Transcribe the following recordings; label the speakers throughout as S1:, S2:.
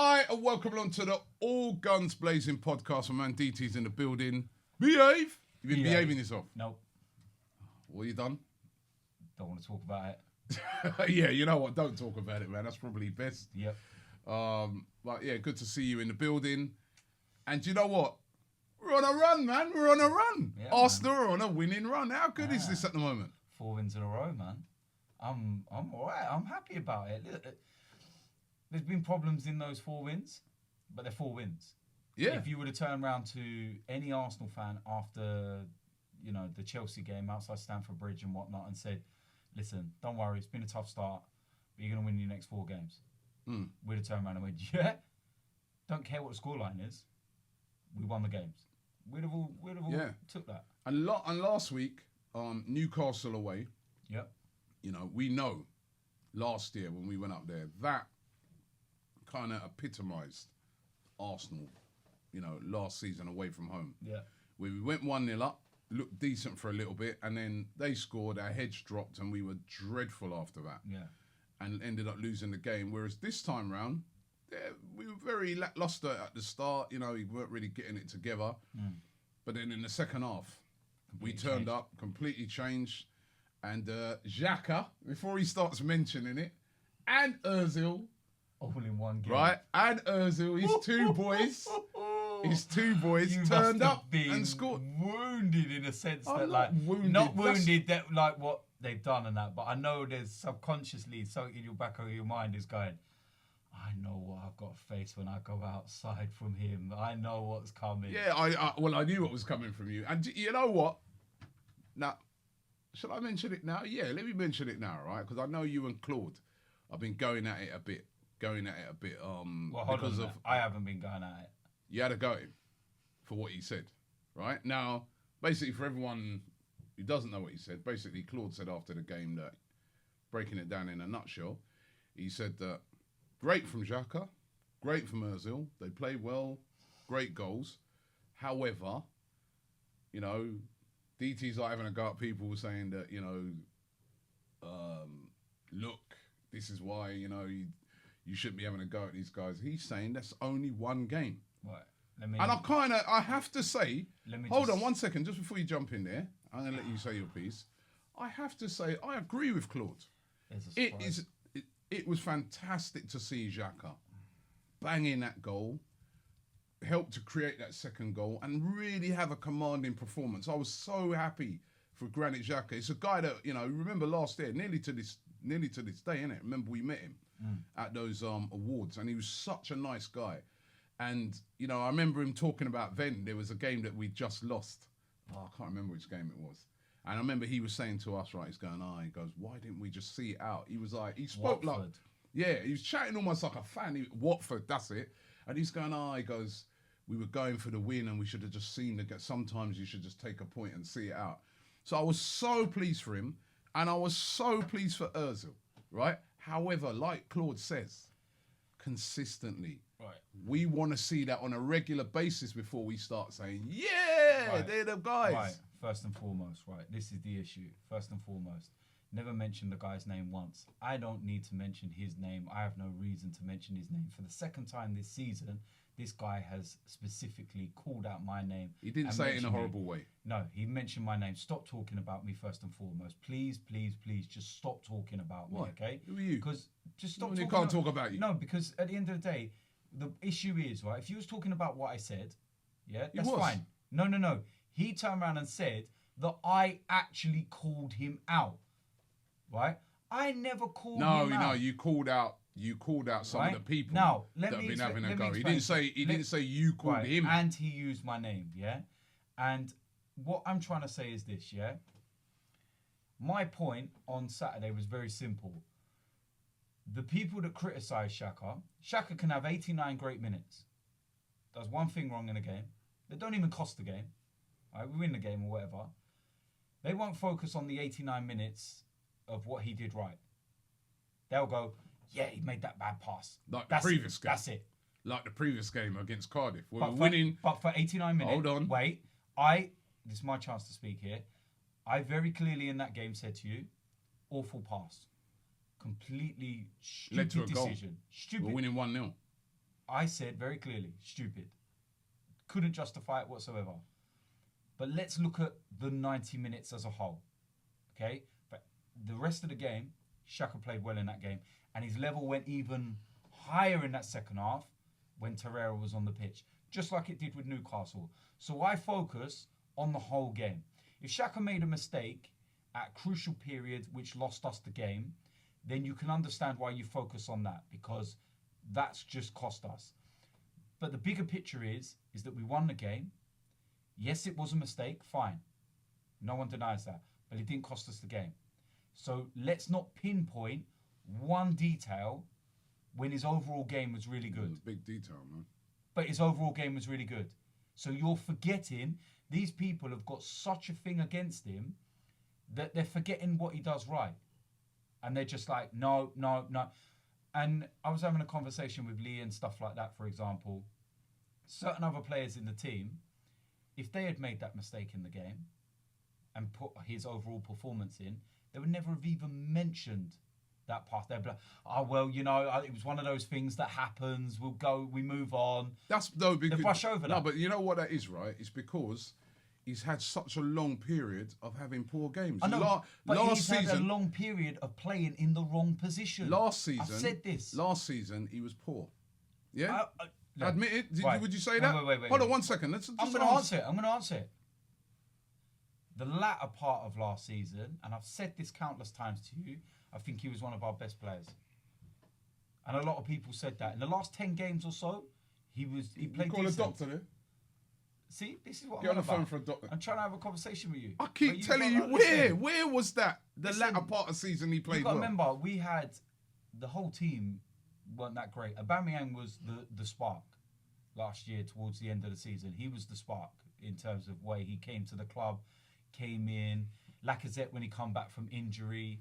S1: Hi and welcome along to the All Guns Blazing podcast. My man DT's in the building. Behave. You've been behaving yourself.
S2: Nope.
S1: What you done?
S2: Don't want to talk about it.
S1: Yeah, you know what? Don't talk about it, man. That's probably best.
S2: Yep.
S1: But yeah, good to see you in the building. And you know what? We're on a run, man. We're on a run. Yeah, Arsenal are on a winning run. How good is this at the moment?
S2: 4 wins in a row, man. I'm all right. I'm happy about it. There's been problems in those 4 wins, but they're 4 wins.
S1: Yeah.
S2: If you were to turn around to any Arsenal fan after, the Chelsea game outside Stamford Bridge and whatnot and said, listen, don't worry, it's been a tough start, but you're going to win your next 4 games. We'd have turned around and went, yeah, don't care what the scoreline is. We won the games. We'd have all took that.
S1: And last week, Newcastle away.
S2: Yep.
S1: We know last year when we went up there, that kind of epitomised Arsenal, last season away from home.
S2: Yeah.
S1: Where we went 1-0 up, looked decent for a little bit, and then they scored, our heads dropped, and we were dreadful after that.
S2: Yeah. And
S1: ended up losing the game. Whereas this time round, we were very lacklustre at the start. We weren't really getting it together. But then in the second half, we turned up, completely changed. And Xhaka, before he starts mentioning it, and Ozil,
S2: all in one game.
S1: Right? And Ozil, his two boys turned up and scored.
S2: Wounded in a sense that,
S1: not
S2: wounded that like what they've done and that, but I know there's subconsciously something in your back of your mind is going, I know what I've got to face when I go outside from him. I know what's coming.
S1: Yeah, I knew what was coming from you. And you know what? Now, shall I mention it now? Yeah, let me mention it now, right? Because I know you and Claude have been going at it a bit.
S2: Because I haven't been going at it.
S1: You had to go at him for what he said, right? Now, basically, for everyone who doesn't know what he said, basically, Claude said after the game that, breaking it down in a nutshell, he said that great from Xhaka, great from Ozil, they played well, great goals. However, DT's like having a go at people saying that, look, this is why, you shouldn't be having a go at these guys. He's saying that's only one game.
S2: Right.
S1: I have to say, hold on 1 second, just before you jump in there, I'm going to let you say your piece. I have to say, I agree with Claude. It was fantastic to see Xhaka banging that goal, helped to create that second goal, and really have a commanding performance. I was so happy for Granit Xhaka. It's a guy that, remember last year, nearly to this day, innit? Remember we met him at those awards, and he was such a nice guy. And, I remember him talking about then, there was a game that we just lost. I can't remember which game it was. And I remember he was saying to us, right, he goes, why didn't we just see it out? He was like, he spoke
S2: Watford.
S1: He was chatting almost like a fan. Watford, that's it. And he's going, he goes, we were going for the win and we should have just seen sometimes you should just take a point and see it out. So I was so pleased for him, and I was so pleased for Ozil, right? However, like Claude says, consistently,
S2: right,
S1: we want to see that on a regular basis before we start saying, they're the guys.
S2: Right, first and foremost, right, this is the issue. First and foremost, never mention the guy's name once. I don't need to mention his name. I have no reason to mention his name. For the second time this season, this guy has specifically called out my name.
S1: He didn't say it in a horrible way.
S2: No, he mentioned my name. Stop talking about me first and foremost. Please, please, please, just stop talking about me, okay?
S1: Who are you?
S2: Because just stop
S1: talking.
S2: You
S1: can't talk about you.
S2: No, because at the end of the day, the issue is, right, if you was talking about what I said, that's fine. No. He turned around and said that I actually called him out, right? I never called him out.
S1: No, you called out some of the people that have been having a go. He didn't say you called him.
S2: And he used my name, yeah? And what I'm trying to say is this, yeah? My point on Saturday was very simple. The people that criticise Xhaka can have 89 great minutes. Does one thing wrong in a game. They don't even cost the game. Right? We win the game or whatever. They won't focus on the 89 minutes of what he did right. They'll go, yeah, he made that bad pass.
S1: Like the previous game.
S2: That's it.
S1: Like the previous game against Cardiff. We were winning.
S2: But for 89 minutes.
S1: Hold on.
S2: Wait. This is my chance to speak here. I very clearly in that game said to you, awful pass. Completely stupid
S1: led to a
S2: decision.
S1: Goal.
S2: Stupid.
S1: We're winning 1-0.
S2: I said very clearly, stupid. Couldn't justify it whatsoever. But let's look at the 90 minutes as a whole. Okay? But the rest of the game, Xhaka played well in that game. And his level went even higher in that second half when Torreira was on the pitch. Just like it did with Newcastle. So I focus on the whole game. If Xhaka made a mistake at a crucial period which lost us the game, then you can understand why you focus on that, because that's just cost us. But the bigger picture is that we won the game. Yes, it was a mistake, fine. No one denies that. But it didn't cost us the game. So let's not pinpoint one detail when his overall game was really good.
S1: It's a big detail, man.
S2: But his overall game was really good. So you're forgetting, these people have got such a thing against him that they're forgetting what he does right. And they're just like, no. And I was having a conversation with Lee and stuff like that, for example. Certain other players in the team, if they had made that mistake in the game and put his overall performance in, they would never have even mentioned that part. They'd be like, oh, well, you know, it was one of those things that happens. We move on.
S1: That's no big.
S2: They brush over that.
S1: No, but you know what that is, right? It's because he's had such a long period of having poor games.
S2: I know, but
S1: last
S2: he's had a
S1: season,
S2: long period of playing in the wrong position.
S1: Last season,
S2: I've said this.
S1: Last season, he was poor. Yeah?
S2: Look,
S1: Admit it?
S2: right.
S1: Would you say that?
S2: Wait.
S1: Hold on 1 second.
S2: I'm going to answer it. I'm going to answer it. The latter part of last season, and I've said this countless times to you, I think he was one of our best players. And a lot of people said that. In the last 10 games or so, he played
S1: call
S2: decent.
S1: a doctor there.
S2: See, this is what
S1: Get
S2: I'm
S1: on the phone
S2: about.
S1: for a doctor.
S2: I'm trying to have a conversation with you.
S1: I keep telling you, where was that? The latter part of the season he played
S2: You've got to
S1: well.
S2: remember, we had the whole team weren't that great. Aubameyang was the spark last year towards the end of the season. He was the spark in terms of way he came to the club, came in. Lacazette when he come back from injury.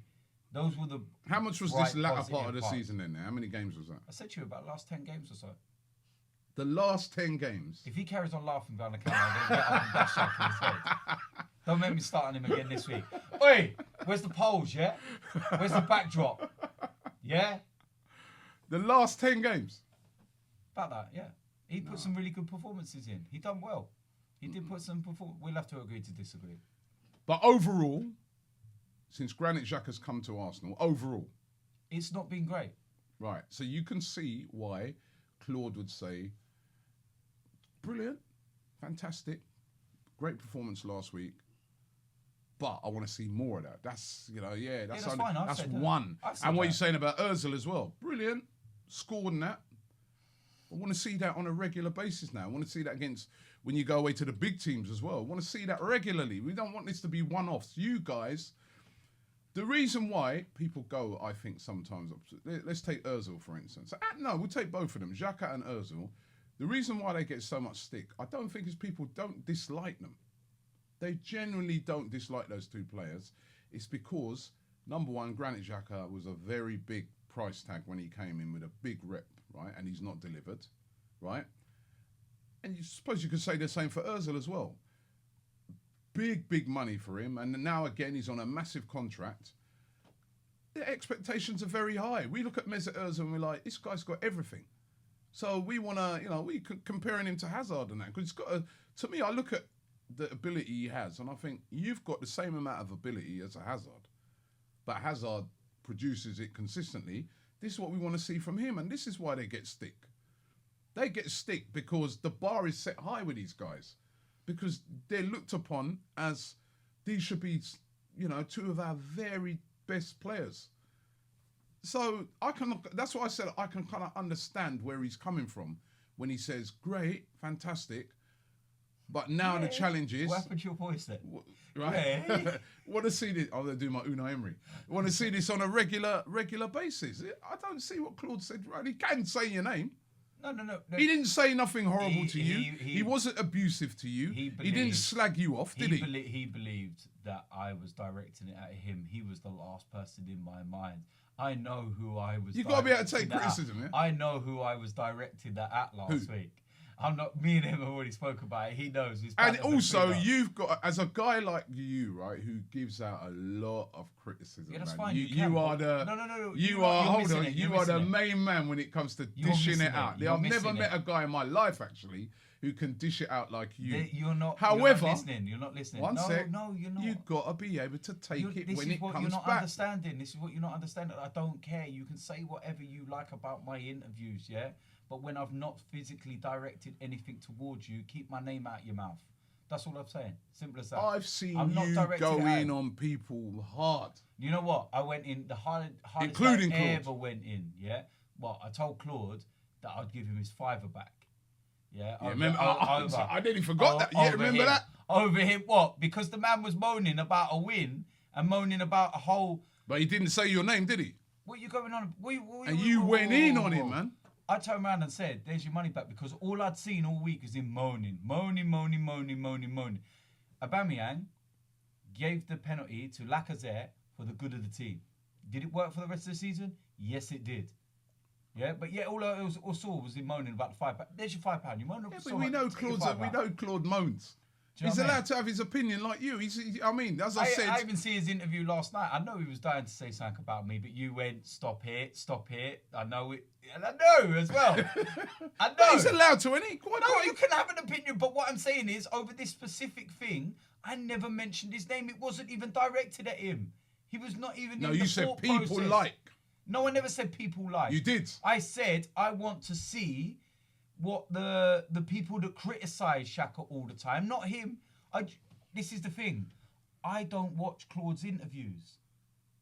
S2: Those were the
S1: How much was this latter part of the season then? How many games was that?
S2: I said to you about the last 10 games or so.
S1: The last 10 games?
S2: If he carries on laughing behind the camera, I'll get up and bash Shaq in his head. Don't make me start on him again this week. Oi, where's the polls, yeah? Where's the backdrop? Yeah?
S1: The last 10 games?
S2: About that, yeah. He put some really good performances in. He done well. He did put some performance. We'll have to agree to disagree.
S1: But overall, since Granit Xhaka's come to Arsenal, overall,
S2: it's not been great.
S1: Right. So you can see why Claude would say, brilliant, fantastic, great performance last week, but I want to see more of that. That's, that's
S2: fine.
S1: That's one. And what you're saying about Ozil as well, brilliant, scored in that. I want to see that on a regular basis now. I want to see that against when you go away to the big teams as well. I want to see that regularly. We don't want this to be one-offs. You guys, the reason why people go, I think sometimes, let's take Ozil for instance. No, we'll take both of them, Xhaka and Ozil. The reason why they get so much stick, I don't think is people don't dislike them. They genuinely don't dislike those two players. It's because, number one, Granit Xhaka was a very big price tag when he came in with a big rep, right? And he's not delivered, right? And you suppose you could say the same for Ozil as well. Big money for him. And now again, he's on a massive contract. The expectations are very high. We look at Mesut Ozil and we're like, this guy's got everything. So we want to, we comparing him to Hazard and that. Because it's got to me, I look at the ability he has and I think you've got the same amount of ability as a Hazard. But Hazard produces it consistently. This is what we want to see from him. And this is why they get stick. They get stick because the bar is set high with these guys. Because they're looked upon as these should be, two of our very best players. So that's why I said I can kind of understand where he's coming from when he says, great, fantastic, but now the challenge is...
S2: What happened to your voice then?
S1: Right? Want to see this... I'm going to do my Unai Emery. Want to see this on a regular basis. I don't see what Claude said, right? He can say your name.
S2: No.
S1: He didn't say nothing horrible to you. He wasn't abusive to you. He didn't slag you off, did he?
S2: He believed that I was directing it at him. He was the last person in my mind. I know who I was.
S1: You've got to be able to take criticism, yeah?
S2: I know who I was directing that at last week. I'm not. Me and him have already spoke about it. He knows.
S1: And also, you've got as a guy like you, right, who gives out a lot of criticism.
S2: Yeah, that's
S1: man.
S2: fine.
S1: You are the.
S2: No.
S1: You are. Hold on. You are the main man when it comes to dishing it out. I've never met a guy in my life actually who can dish it out like you.
S2: You're not.
S1: However,
S2: you're not listening.
S1: One sec.
S2: No, you're not.
S1: You've got to be able to take it when it comes back.
S2: This is what you're not understanding. This is what you're not understanding. I don't care. You can say whatever you like about my interviews, yeah? But when I've not physically directed anything towards you, keep my name out your mouth. That's all I'm saying. Simple as that.
S1: I've seen you go in on people hard.
S2: You know what? I went in the hardest
S1: Including
S2: I
S1: Claude.
S2: ever went in, yeah? Well, I told Claude that I'd give him his $5 back. Yeah,
S1: remember? I nearly forgot that. Yeah, remember that?
S2: Over him, what? Because the man was moaning about a win and moaning about a whole...
S1: But he didn't say your name, did he?
S2: What are you going on?
S1: And you went in on him, man.
S2: I turned around and said, there's your money back, because all I'd seen all week is him moaning. Aubameyang gave the penalty to Lacazette for the good of the team. Did it work for the rest of the season? Yes, it did. Yeah, but yeah, all I saw was him moaning about the £5. There's your £5. You moan.
S1: Yeah, but we know Claude moans. He's allowed to have his opinion like you. As I said...
S2: I even see his interview last night. I know he was dying to say something about me, but you went, stop it. I know it. And I know as well. I know.
S1: But he's allowed to, isn't he?
S2: You can have an opinion, but what I'm saying is, over this specific thing, I never mentioned his name. It wasn't even directed at him. He was not even in the
S1: you said people
S2: process.
S1: like.
S2: No, I never said people like.
S1: You did.
S2: I said I want to see what the people that criticise Xhaka all the time, not him. This is the thing. I don't watch Claude's interviews.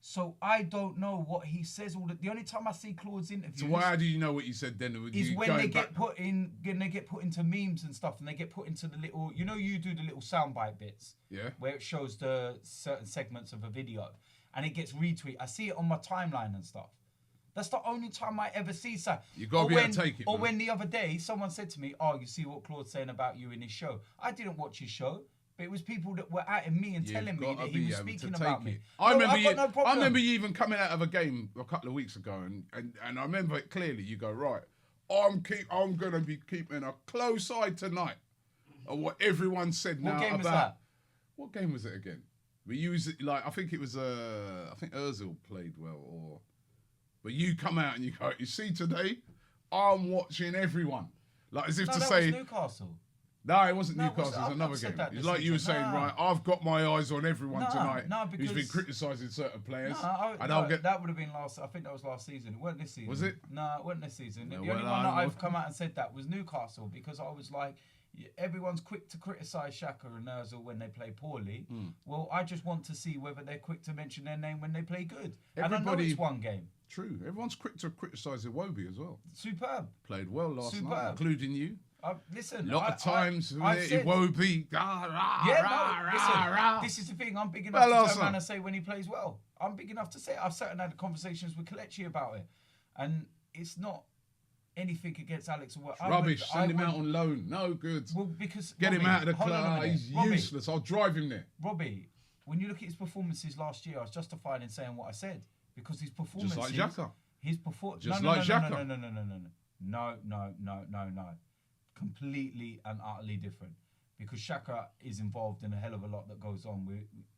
S2: So I don't know what he says. The only time I see Claude's interviews...
S1: So how do you know what you said then?
S2: Is when they get put into memes and stuff, and they get put into the little... You know, you do the little soundbite bits.
S1: Yeah.
S2: Where it shows the certain segments of a video. And it gets retweeted. I see it on my timeline and stuff. That's the only time I ever see so.
S1: You got to be able to take it.
S2: Or when the other day someone said to me, "Oh, you see what Claude's saying about you in his show." I didn't watch his show, but it was people that were at me and telling me that he was speaking about me.
S1: I remember you even coming out of a game a couple of weeks ago, and I remember it clearly. You go, right, I'm going to be keeping a close eye tonight on what everyone said now about.
S2: What game was that?
S1: What game was it again? We used it I think it was I think Ozil played well, but you come out and you go, you see today, I'm watching everyone, like as if to say.
S2: Was Newcastle.
S1: No, it wasn't Newcastle. It was another game. It's like you were saying, right? I've got my eyes on everyone tonight.
S2: Because
S1: who's been criticising certain players.
S2: That would have been last. I think that was last season. It wasn't this season.
S1: Was it?
S2: No, it wasn't this season. The only one that I've come out and said that was Newcastle, because I was like, everyone's quick to criticise Xhaka and Ozil when they play poorly. Well, I just want to see whether they're quick to mention their name when they play good. And I know it's one game.
S1: True. Everyone's quick to criticise Iwobi as well.
S2: Superb.
S1: Played well last night, including you.
S2: Listen,
S1: a lot of times Iwobi.
S2: Listen, this is the thing. I'm big enough to turn around and say when he plays well. I'm big enough to say it. I've sat and had conversations with Kelechi about it, and it's not anything against Alex.
S1: Rubbish. Send him out on loan. No good.
S2: Well, because
S1: get him out of the club. He's useless. I'll drive him there.
S2: Robbie, when you look at his performances last year, I was justified in saying what I said, because his performances.
S1: Just like Xhaka.
S2: His performance.
S1: Just like Xhaka.
S2: No. Completely and utterly different, because Xhaka is involved in a hell of a lot that goes on.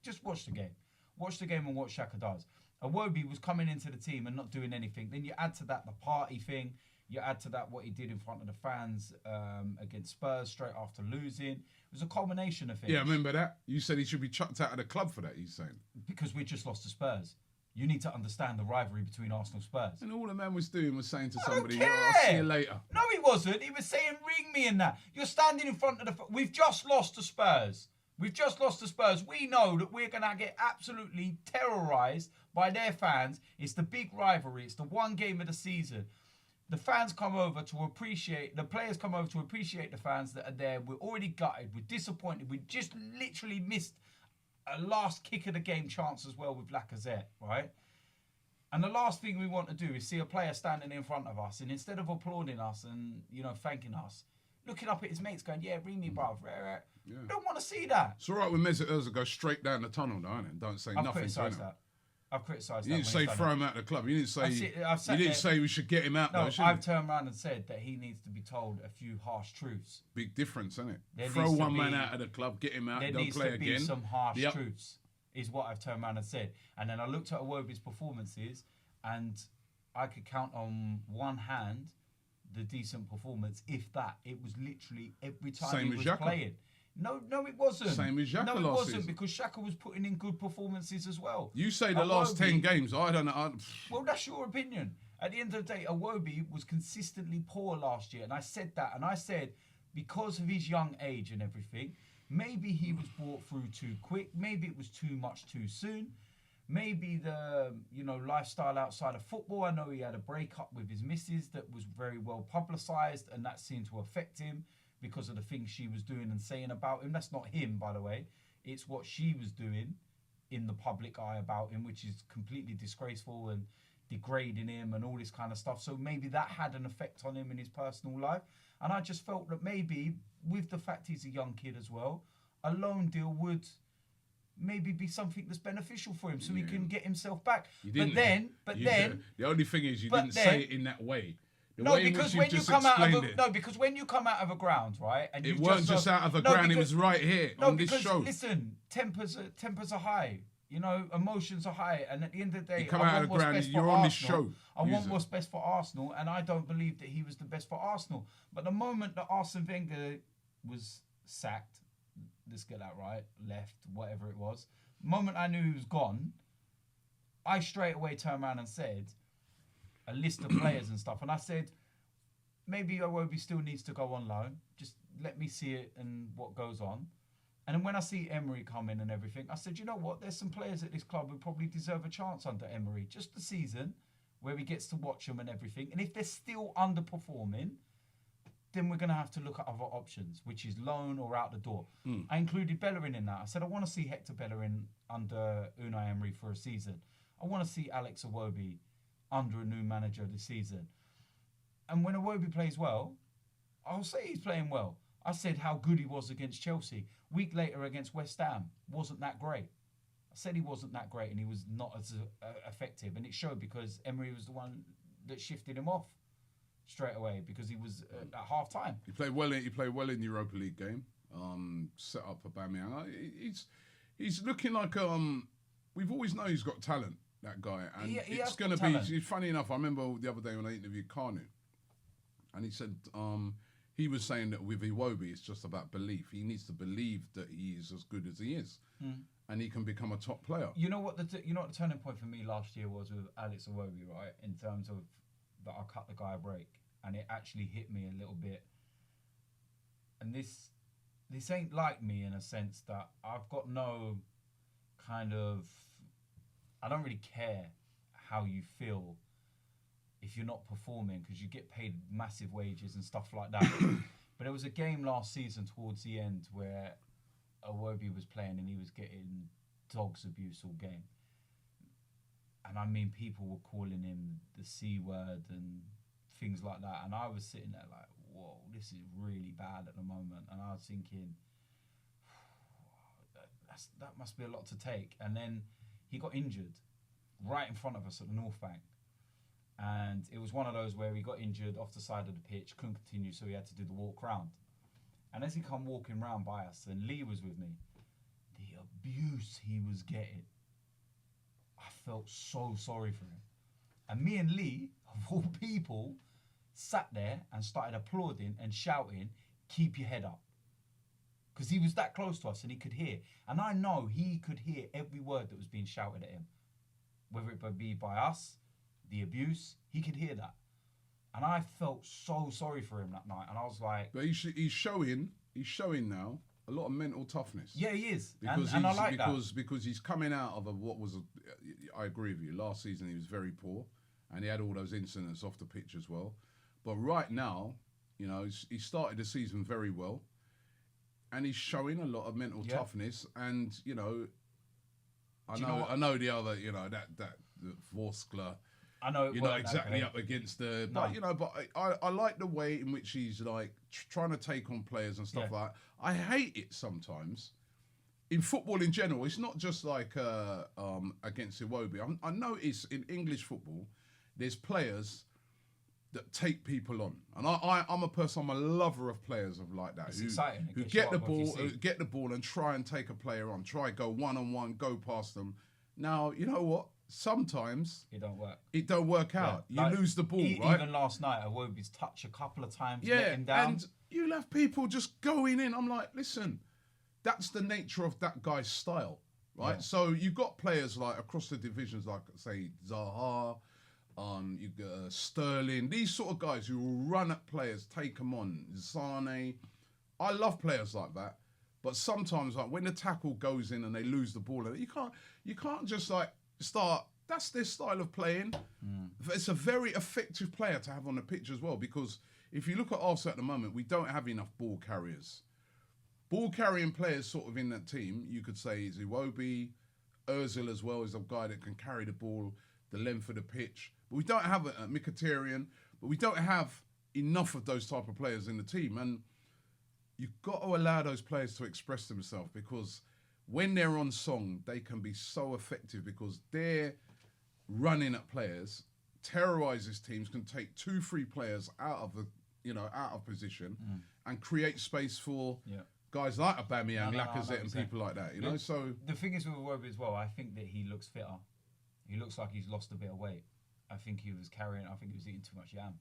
S2: Just watch the game. Watch the game and what Xhaka does. Iwobi was coming into the team and not doing anything. Then you add to that the party thing. You add to that what he did in front of the fans against Spurs straight after losing. It was a culmination of things.
S1: Yeah, I remember that. You said he should be chucked out of the club for that, he's saying.
S2: Because we just lost to Spurs. You need to understand the rivalry between Arsenal and Spurs.
S1: And all the man was doing was saying to somebody,
S2: I'll
S1: see you later.
S2: No, he wasn't. He was saying, ring me and that. You're standing in front of the... We've just lost to Spurs. We know that we're going to get absolutely terrorised by their fans. It's the big rivalry. It's the one game of the season. The fans come over to appreciate... The players come over to appreciate the fans that are there. We're already gutted. We're disappointed. We just literally missed a last kick of the game chance as well with Lacazette, right? And the last thing we want to do is see a player standing in front of us, and instead of applauding us and, thanking us, looking up at his mates going, yeah, ring me, bruv. Yeah. Don't want to see that.
S1: It's all right when Mesut Ozil goes straight down the tunnel, though, isn't it? Don't say nothing to him.
S2: That. I've criticised
S1: You
S2: that.
S1: didn't say throw him out of the club. You didn't say say we should get him out.
S2: No,
S1: though,
S2: I've turned around and said that he needs to be told a few harsh truths.
S1: Big difference, isn't it?
S2: There
S1: Throw one man out of the club, get him out,
S2: there
S1: don't
S2: needs
S1: play
S2: to be
S1: again.
S2: some harsh truths, is what I've turned around and said. And then I looked at Iwobi's performances, and I could count on one hand the decent performance, if that. It was literally every time he was playing. No, it wasn't.
S1: Same as Xhaka
S2: No, it
S1: last
S2: wasn't,
S1: season.
S2: because Xhaka was putting in good performances as well.
S1: You say the last 10 games, I don't know.
S2: Well, that's your opinion. At the end of the day, Iwobi was consistently poor last year, and I said that. And I said, because of his young age and everything, maybe he was brought through too quick. Maybe it was too much too soon. Maybe the lifestyle outside of football. I know he had a breakup with his missus that was very well publicised, and that seemed to affect him because of the things she was doing and saying about him. That's not him, by the way. It's what she was doing in the public eye about him, which is completely disgraceful and degrading him and all this kind of stuff. So maybe that had an effect on him in his personal life. And I just felt that maybe, with the fact he's a young kid as well, a loan deal would maybe be something that's beneficial for him, so he can get himself back. But then
S1: the only thing is you didn't say it in that way.
S2: Because when you come out of a ground, right, and
S1: it weren't just out of a ground, it was right here on this show.
S2: Listen, tempers are high. Emotions are high, and at the end of the day,
S1: you come out of the ground, you're on this show.
S2: I want what's best for Arsenal, and I don't believe that he was the best for Arsenal. But the moment that Arsene Wenger was sacked, let's get that right, left, whatever it was, the moment I knew he was gone, I straight away turned around and said a list of players and stuff, and I said maybe Iwobi still needs to go on loan. Just let me see it and what goes on. And then when I see Emery come in and everything, I said, you know what? There's some players at this club who probably deserve a chance under Emery. Just the season where he gets to watch them and everything. And if they're still underperforming, then we're going to have to look at other options, which is loan or out the door. I included Bellerin in that. I said, I want to see Hector Bellerin under Unai Emery for a season. I want to see Alex Iwobi under a new manager this season. And when Iwobi plays well, I'll say he's playing well. I said how good he was against Chelsea. Week later against West Ham, wasn't that great. I said he wasn't that great and he was not as effective. And it showed because Emery was the one that shifted him off straight away because he was at half time. He played well in
S1: the Europa League game. Set up for Aubameyang. He's looking like we've always known he's got talent, that guy, and it's going to be. Funny enough, I remember the other day when I interviewed Carnu, and he said he was saying that with Iwobi, it's just about belief. He needs to believe that he is as good as he is, and he can become a top player.
S2: You know what the turning point for me last year was with Alex Iwobi, right? In terms of that, I cut the guy a break, and it actually hit me a little bit. And this ain't like me in a sense that I've got no kind of. I don't really care how you feel if you're not performing because you get paid massive wages and stuff like that. But there was a game last season towards the end where Iwobi was playing and he was getting dog's abuse all game. And I mean, people were calling him the C word and things like that. And I was sitting there like, whoa, this is really bad at the moment. And I was thinking, that must be a lot to take. And then he got injured right in front of us at the North Bank. And it was one of those where he got injured off the side of the pitch, couldn't continue, so he had to do the walk round. And as he come walking round by us, and Lee was with me, the abuse he was getting, I felt so sorry for him. And me and Lee, of all people, sat there and started applauding and shouting, keep your head up. Because he was that close to us and he could hear. And I know he could hear every word that was being shouted at him. Whether it be by us, the abuse, he could hear that. And I felt so sorry for him that night. And I was like...
S1: But he's showing now a lot of mental toughness.
S2: Yeah, he is. And I like that.
S1: Because he's coming out of I agree with you, last season he was very poor. And he had all those incidents off the pitch as well. But right now, he started the season very well. And he's showing a lot of mental toughness. And, I know the other, that Vorskla...
S2: I know
S1: you're not exactly up against the, but I like the way in which he's like trying to take on players and stuff like that. I hate it sometimes in football in general, it's not just like against Iwobi. I notice in English football, there's players that take people on, and I'm a person. I'm a lover of players of like that.
S2: It's exciting.
S1: Who get the ball and try and take a player on. Try go 1-on-1, go past them. Now you know what? Sometimes
S2: it don't work.
S1: It don't work out. You lose the ball, right?
S2: Even last night, Iwobi's touch a couple of times, let him down.
S1: And you'll have people just going in. I'm like, listen, that's the nature of that guy's style, right? Yeah. So you've got players like across the divisions, like say Zaha, you got Sterling, these sort of guys who will run at players, take them on. Sane, I love players like that. But sometimes, like when the tackle goes in and they lose the ball, you can't just like start. That's their style of playing. It's a very effective player to have on the pitch as well, because if you look at Arsenal at the moment, we don't have enough ball carriers. Ball carrying players sort of in that team, you could say is Iwobi, Ozil as well is a guy that can carry the ball the length of the pitch. But we don't have a Mkhitaryan, but we don't have enough of those type of players in the team. And you've got to allow those players to express themselves, because when they're on song, they can be so effective because they're running at players, terrorizes teams, can take 2-3 players out of position and create space for guys like Aubameyang, Lacazette, and people like that. You know, so
S2: the thing is with Iwobi as well. I think that he looks fitter. He looks like he's lost a bit of weight. I think he was eating too much yam.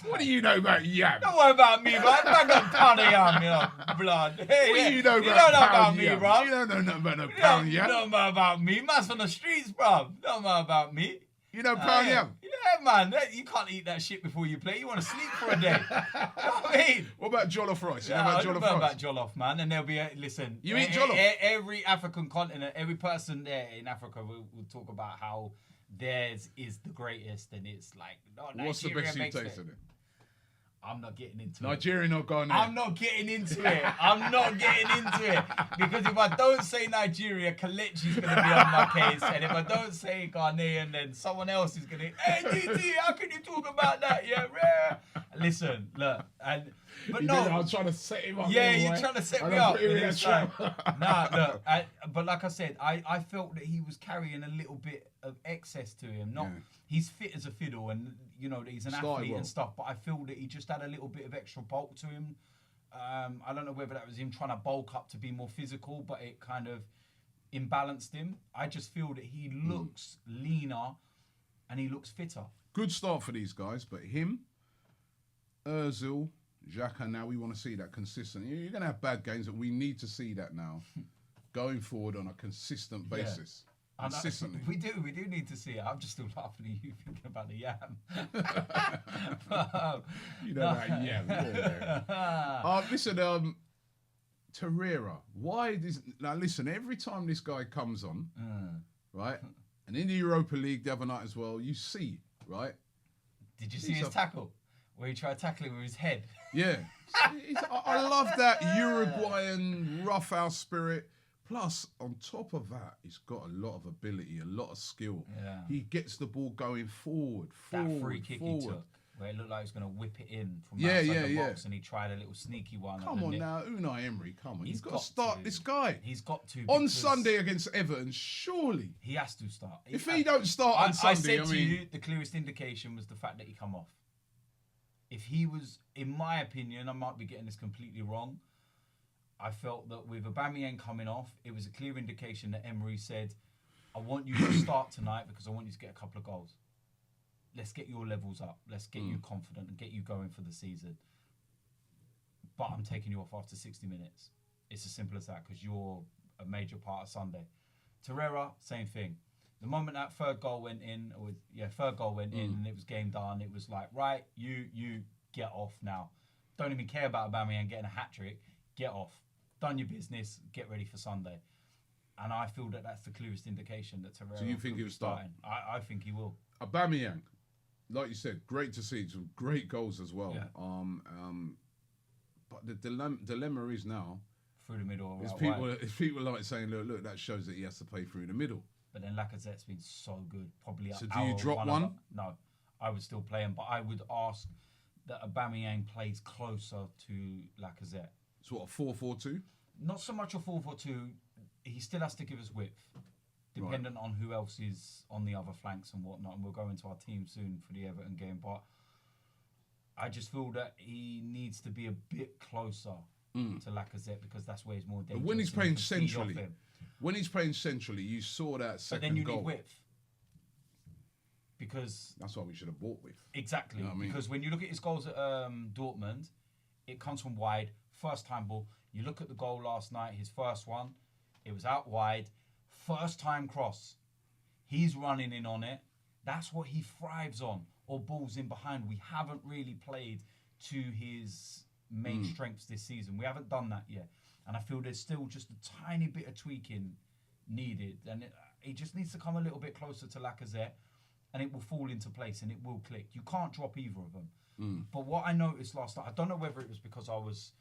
S1: What do you know about yam?
S2: Don't worry about me, bro. I got a pound of yam, you know, blood. Hey,
S1: what do you know
S2: about me, bro?
S1: You don't know nothing about no pound yam.
S2: You don't know about me. Man's on the streets, bro. You don't know about me.
S1: You know pound yam?
S2: Yeah, man. You can't eat that shit before you play. You want to sleep for a day. You know what I mean?
S1: What about jollof rice? You know
S2: I know about jollof, man. And there'll be listen.
S1: You eat jollof?
S2: Every African continent, every person there in Africa will talk about how theirs is the greatest, and it's like,
S1: what's the best you've tasted it?
S2: I'm not getting into
S1: Nigeria not going there.
S2: I'm not getting into it. I'm not getting into it. Because if I don't say Nigeria, Kelechi's going to be on my case. And if I don't say Ghanaian, then someone else is going to, hey, DT, how can you talk about that? Yeah, rare. Listen, look.
S1: I was trying to set him up.
S2: Yeah, you're trying to set me up. Look. But like I said, I felt that he was carrying a little bit of excess to him. He's fit as a fiddle, and you know he's an athlete and stuff. But I feel that he just had a little bit of extra bulk to him. I don't know whether that was him trying to bulk up to be more physical, but it kind of imbalanced him. I just feel that he looks leaner and he looks fitter.
S1: Good start for these guys, but him, Ozil, Xhaka, now we want to see that consistent. You're going to have bad games, but we need to see that now going forward on a consistent basis. Consistently.
S2: We do need to see it. I'm just still laughing at you thinking about the yam.
S1: You know that yam. Listen, Torreira. Why this? Now listen, every time this guy comes on, right, and in the Europa League the other night as well, you see, right?
S2: Did you see his tackle? Where he tried tackling with his head.
S1: Yeah. I love that Uruguayan roughhouse spirit. Plus, on top of that, he's got a lot of ability, a lot of skill.
S2: Yeah.
S1: He gets the ball going forward.
S2: That free kick he took, where it looked like he was going to whip it in from outside the box, and he tried a little sneaky one.
S1: Come on now, Unai Emery, come on. He's got to start this guy.
S2: He's got to.
S1: On Sunday against Everton, surely.
S2: He has to start.
S1: If he don't start on Sunday,
S2: I said to you, the clearest indication was the fact that he come off. If he was, in my opinion, I might be getting this completely wrong, I felt that with Aubameyang coming off, it was a clear indication that Emery said, I want you to start tonight because I want you to get a couple of goals. Let's get your levels up. Let's get you confident and get you going for the season. But I'm taking you off after 60 minutes. It's as simple as that because you're a major part of Sunday. Torreira, same thing. The moment that third goal went in, and it was game done, it was like, right, you get off now. Don't even care about Aubameyang getting a hat-trick. Get off. Done your business. Get ready for Sunday. And I feel that that's the clearest indication that Torreira.
S1: So you think he'll start?
S2: I think he will.
S1: Aubameyang, like you said, great to see. Some great goals as well.
S2: Yeah.
S1: But the dilemma is now
S2: through the middle.
S1: It's people like saying, look, that shows that he has to play through the middle.
S2: But then Lacazette's been so good. Probably.
S1: So do you drop one?
S2: No, I would still play him, but I would ask that Aubameyang plays closer to Lacazette.
S1: So what, a 4-4-2?
S2: not so much a 4-4-2. He still has to give us width, dependent on who else is on the other flanks and whatnot. And we'll go into our team soon for the Everton game. But I just feel that he needs to be a bit closer to Lacazette because that's where he's more dangerous.
S1: But when he's playing centrally, you saw that second goal.
S2: But then you need width. Because
S1: that's why we should have bought width.
S2: Exactly. You know what I mean? Because when you look at his goals at Dortmund, it comes from wide, first time ball. You look at the goal last night, his first one, it was out wide, first time cross. He's running in on it. That's what he thrives on. Or balls in behind. We haven't really played to his main strengths this season. We haven't done that yet. And I feel there's still just a tiny bit of tweaking needed. And he just needs to come a little bit closer to Lacazette. And it will fall into place and it will click. You can't drop either of them. But what I noticed last night, I don't know whether it was because I was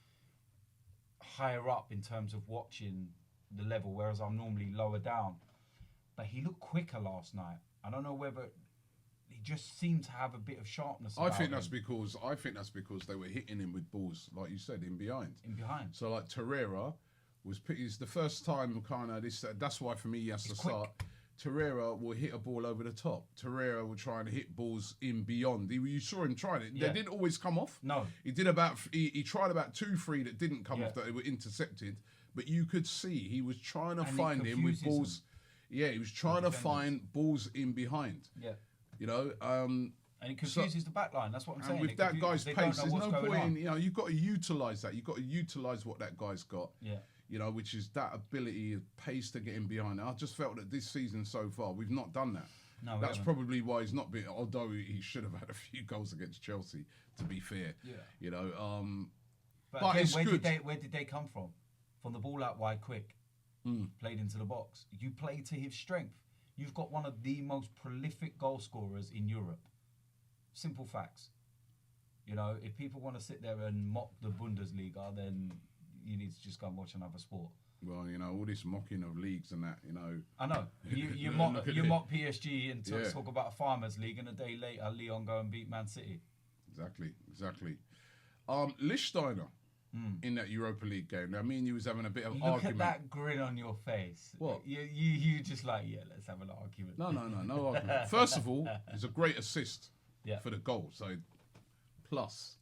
S2: higher up in terms of watching the level, whereas I'm normally lower down. But he looked quicker last night. I don't know whether he just seemed to have a bit of sharpness.
S1: I think that's because they were hitting him with balls, like you said, in behind. So like Torreira is the first time kind of this. That's why for me he has to start. Torreira will hit a ball over the top. Torreira will try and hit balls in beyond. You saw him trying it. Yeah. They didn't always come off.
S2: No.
S1: He tried about 2-3 that didn't come off, that they were intercepted. But you could see he was trying to find him with balls. Yeah, he was trying to find balls in behind.
S2: Yeah.
S1: You know,
S2: and it confuses the back line. That's what I'm saying.
S1: And with that guy's pace, there's no point in, you know, you've got to utilise that. You've got to utilise what that guy's got.
S2: Yeah.
S1: You know, which is that ability of pace to get in behind. I just felt that this season so far, we've not done that.
S2: No,
S1: that's probably why he's not been, although he should have had a few goals against Chelsea, to be fair.
S2: Yeah.
S1: You know,
S2: but again, where did they come from? From the ball out wide quick, played into the box. You play to his strength. You've got one of the most prolific goal scorers in Europe. Simple facts. You know, if people want to sit there and mock the Bundesliga, then you need to just go and watch another sport.
S1: Well, you know, all this mocking of leagues and that, you know.
S2: I know. You mock PSG and talk about a farmers league, and a day later, Lyon go and beat Man City.
S1: Exactly. Lichtsteiner in that Europa League game. Now, me and you was having a bit of argument.
S2: Look at that grin on your face.
S1: What?
S2: You just like, let's have an argument.
S1: No argument. First of all, it's a great assist for the goal. So, plus.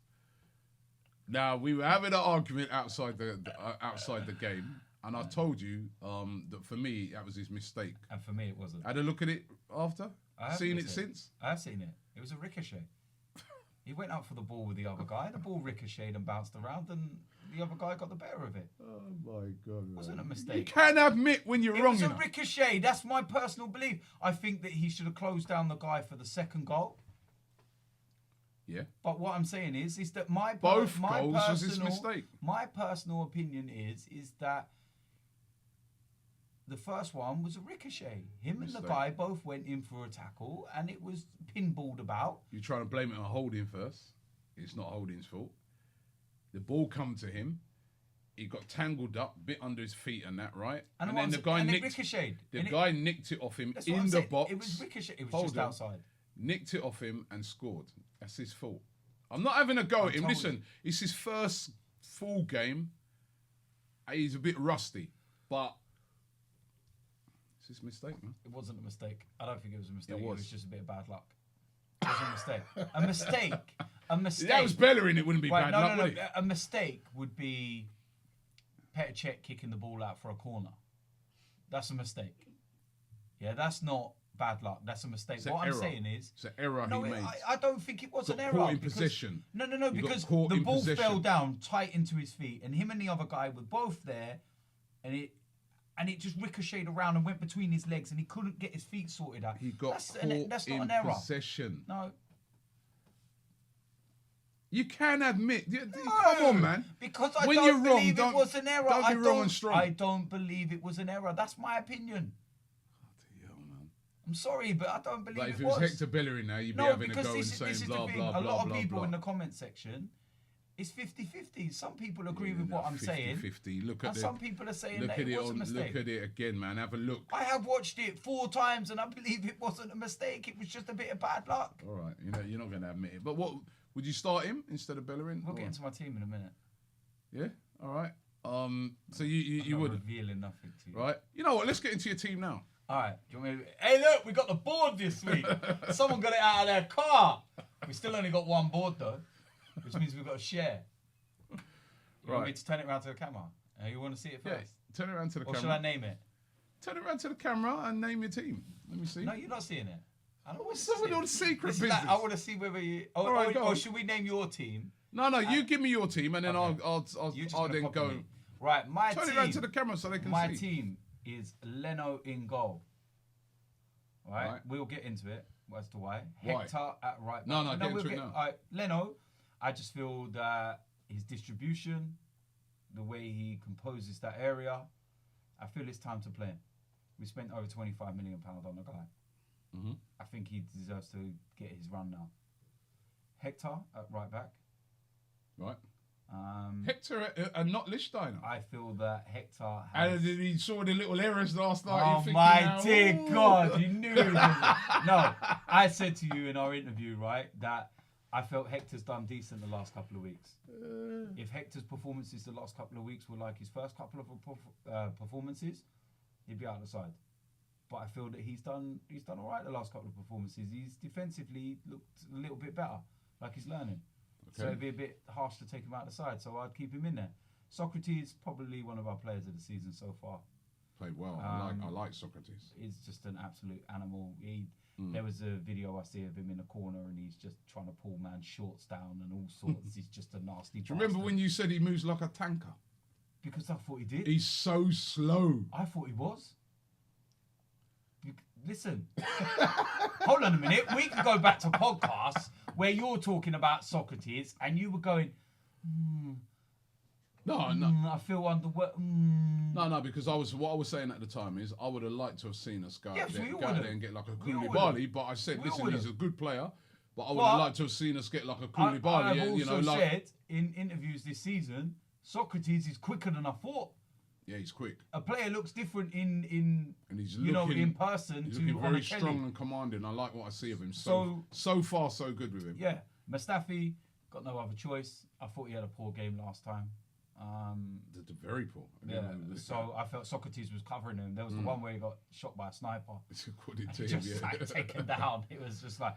S1: Now, we were having an argument outside the game, and I told you that for me, that was his mistake.
S2: And for me, it wasn't.
S1: I had a look at it after. Seen it since?
S2: I have seen it. It was a ricochet. He went up for the ball with the other guy. The ball ricocheted and bounced around, and the other guy got the better of it.
S1: Oh, my God.
S2: It wasn't a mistake.
S1: You can't admit when you're wrong.
S2: It was a ricochet. That's my personal belief. I think that he should have closed down the guy for the second goal.
S1: Yeah.
S2: But what I'm saying is that
S1: goals was his mistake.
S2: My personal opinion is that the first one was a ricochet. Him and the guy both went in for a tackle, and it was pinballed about.
S1: You're trying to blame it on Holding first. It's not Holding's fault. The ball come to him. He got tangled up, bit under his feet and that, right?
S2: And then the guy ricocheted.
S1: The guy nicked it off him in the box.
S2: It was ricochet. It was just outside.
S1: Nicked it off him and scored. That's his fault. I'm not having a go at him. Listen, it's his first full game. He's a bit rusty, but it's his mistake, man.
S2: It wasn't a mistake. I don't think it was a mistake. It was just a bit of bad luck. It was a mistake. A mistake.
S1: If that was Bellerin, it wouldn't be bad luck. No.
S2: A mistake would be Petr Cech kicking the ball out for a corner. That's a mistake. Yeah, that's not bad luck. That's a mistake. What I'm saying is,
S1: it's an error he made.
S2: I don't think it was an error.
S1: Caught in possession.
S2: No, because the ball fell down tight into his feet, and him and the other guy were both there, and it just ricocheted around and went between his legs, and he couldn't get his feet sorted out.
S1: He got that's not an error. Possession.
S2: No.
S1: You can admit. Come on, man.
S2: Because I don't believe it was an error.
S1: Don't be wrong and strong.
S2: I don't believe it was an error. That's my opinion. I'm sorry, but I don't believe
S1: it was. Like if it was Hector Bellerin now, you'd be having a go and saying blah, blah, blah,
S2: a lot of people
S1: blah.
S2: in the comment section, it's 50-50. Some people agree with what I'm saying.
S1: 50-50. Look at
S2: some people are saying that it was a mistake.
S1: Look at it again, man. Have a look.
S2: I have watched it 4 times, and I believe it wasn't a mistake. It was just a bit of bad luck.
S1: All right, you're not going to admit it. But what would you start him instead of Bellerin?
S2: We'll get into my team in a minute.
S1: Yeah. All right. So you would
S2: revealing nothing to you,
S1: right? You know what? Let's get into your team now.
S2: All right. Do you want me to... Hey, look, we got the board this week. Someone got it out of their car. We still only got one board though, which means we've got to share. You want me to turn it around to the camera? You want to see it first?
S1: Yeah, turn it around to the camera.
S2: Or should I name it?
S1: Turn it around to the camera and name your team. Let me see.
S2: No, you're not seeing it. I don't want to
S1: see it. All the secret business.
S2: Like, I want to see whether you... Or should we name your team?
S1: No, you give me your team and then
S2: okay.
S1: I'll then go...
S2: Me. Right, my
S1: Turn
S2: team...
S1: it around to the camera so they can see.
S2: My team is Leno in goal. Right? We'll get into it as to why. Hector at right back.
S1: No, get into it now.
S2: Leno, I just feel that his distribution, the way he composes that area, I feel it's time to play him. We spent over £25 million on the guy.
S1: Mm-hmm.
S2: I think he deserves to get his run now. Hector at right back.
S1: Right. Hector and not Lichtsteiner.
S2: I feel that Hector has...
S1: And he saw the little errors last night.
S2: Oh my dear God, you knew it. No, I said to you in our interview, right, that I felt Hector's done decent the last couple of weeks. If Hector's performances the last couple of weeks were like his first couple of performances, he'd be out the side. But I feel that he's done all right the last couple of performances. He's defensively looked a little bit better, like he's learning. Okay. So it'd be a bit harsh to take him out the side, so I'd keep him in there. Socrates, probably one of our players of the season so far.
S1: Played well. I like Socrates.
S2: He's just an absolute animal. There was a video I see of him in the corner and he's just trying to pull man's shorts down and all sorts. He's just a nasty bastard.
S1: Do you remember when you said he moves like a tanker?
S2: Because I thought he did.
S1: He's so slow.
S2: I thought he was. Listen, hold on a minute. We can go back to podcasts where you're talking about Socrates and you were going,
S1: No.
S2: I feel underworked.
S1: No, because what I was saying at the time is I would have liked to have seen us go out there and get like a Koulibaly, but I said, listen, he's a good player, but I would have liked to have seen us get like a Koulibaly.
S2: I've also said in interviews this season, Socrates is quicker than I thought.
S1: Yeah, he's quick.
S2: A player looks different in person.
S1: He's looking very strong and commanding. I like what I see of him. So far, so good with him.
S2: Yeah, Mustafi got no other choice. I thought he had a poor game last time.
S1: Very poor.
S2: So I felt Socrates was covering him. There was the one where he got shot by a sniper. Taken down. It was just like,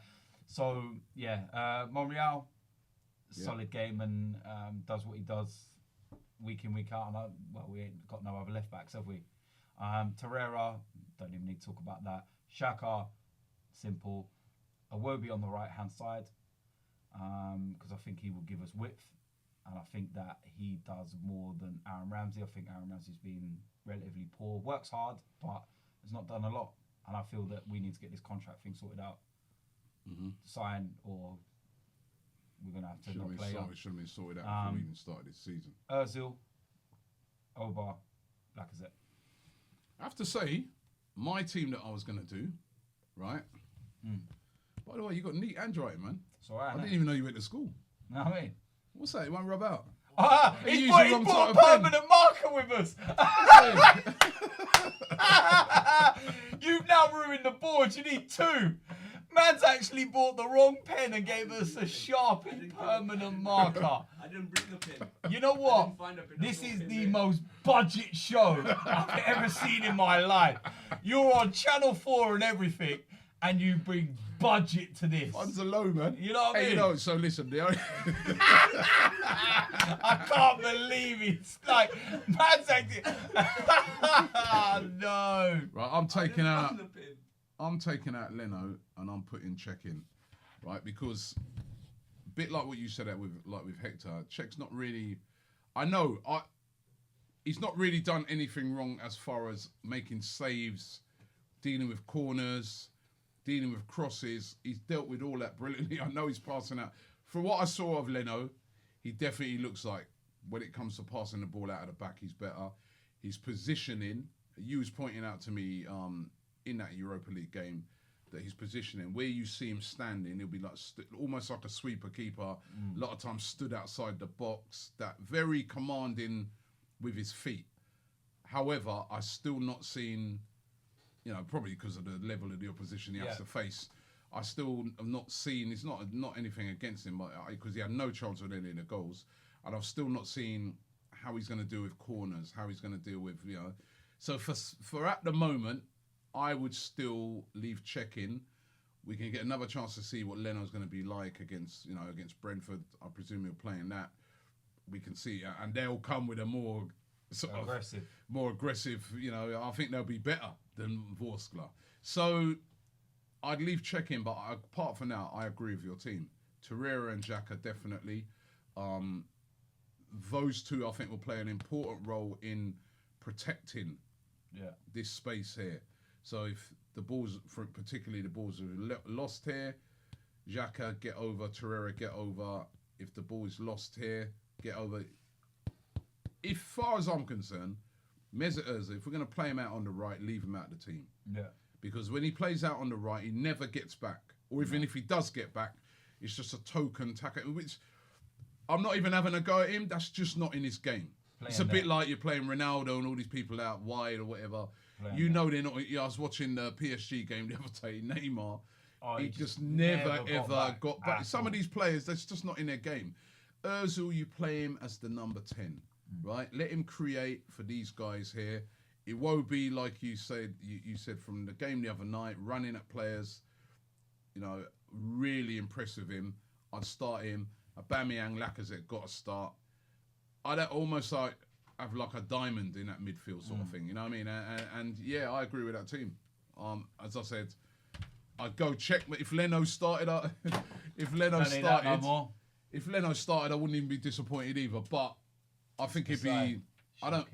S2: Monreal, solid game and does what he does week in, week out. And we ain't got no other left backs, have we? Torreira, don't even need to talk about that. Xhaka, simple. Iwobi on the right hand side, because I think he will give us width. And I think that he does more than Aaron Ramsey. I think Aaron Ramsey's been relatively poor. Works hard, but has not done a lot. And I feel that we need to get this contract thing sorted out. Sign, or we're going to have to not play.
S1: It should have been sorted out before we even started this season.
S2: Ozil, Obar, Lacazette.
S1: I have to say, my team that I was going to do, right? By the way, you got neat handwriting, man.
S2: It's all right,
S1: I didn't even know you went to school.
S2: No, I mean...
S1: What's that? It won't rub out.
S2: He brought a permanent marker with us. You've now ruined the board. You need two. Man's actually bought the wrong pen and gave us a Sharpie permanent marker.
S3: I didn't bring the pen.
S2: You know what? This is the most budget show I've ever seen in my life. You're on Channel 4 and everything, and you bring budget to this.
S1: Funds are low, man.
S2: You know what I mean?
S1: So listen,
S2: I can't believe it's like man's acting. No.
S1: Right, I'm taking out Leno and I'm putting Cech in, right? Because a bit like what you said with Hector, Cech's not really. He's not really done anything wrong as far as making saves, dealing with corners, dealing with crosses. He's dealt with all that brilliantly. I know he's passing out. From what I saw of Leno, he definitely looks like when it comes to passing the ball out of the back, he's better. His positioning, you was pointing out to me in that Europa League game that his positioning, where you see him standing, he'll be like almost like a sweeper keeper. A lot of times stood outside the box, that very commanding with his feet. However, I still not seen, probably because of the level of the opposition he has to face. I still have not seen, it's not anything against him, but because he had no chance with any of the goals, and I've still not seen how he's going to deal with corners, how he's going to deal with, you know. So for at the moment, I would still leave Cech in. We can get another chance to see what Leno's going to be like against Brentford. I presume he'll play in that. We can see, and they'll come with a more aggressive. You know, I think they'll be better than Vorskla. So I'd leave Cech in, but apart from now, I agree with your team. Torreira and Xhaka definitely. Those two, I think, will play an important role in protecting this space here. So if the balls, particularly the balls are lost here, Xhaka, get over. Torreira, get over. If the ball is lost here, get over. As far as I'm concerned, Mesut Ozil, if we're going to play him out on the right, leave him out of the team.
S2: Yeah.
S1: Because when he plays out on the right, he never gets back. Or even if he does get back, it's just a token tackle, which I'm not even having a go at him. That's just not in his game. It's a bit like you're playing Ronaldo and all these people out wide or whatever. You know they're not. I was watching the PSG game the other day. Neymar, he just never ever got back. Some of these players, that's just not in their game. Ozil, you play him as the number 10, right? Let him create for these guys here. It won't be like you said. You said from the game the other night, running at players. You know, really impressive him. I'd start him. Aubameyang, Lacazette got to start. I'd almost like have like a diamond in that midfield sort of thing. You know what I mean? And yeah, I agree with that team. As I said, I'd go check. If Leno started, if Leno started, I wouldn't even be disappointed either. But I think it'd be. I don't.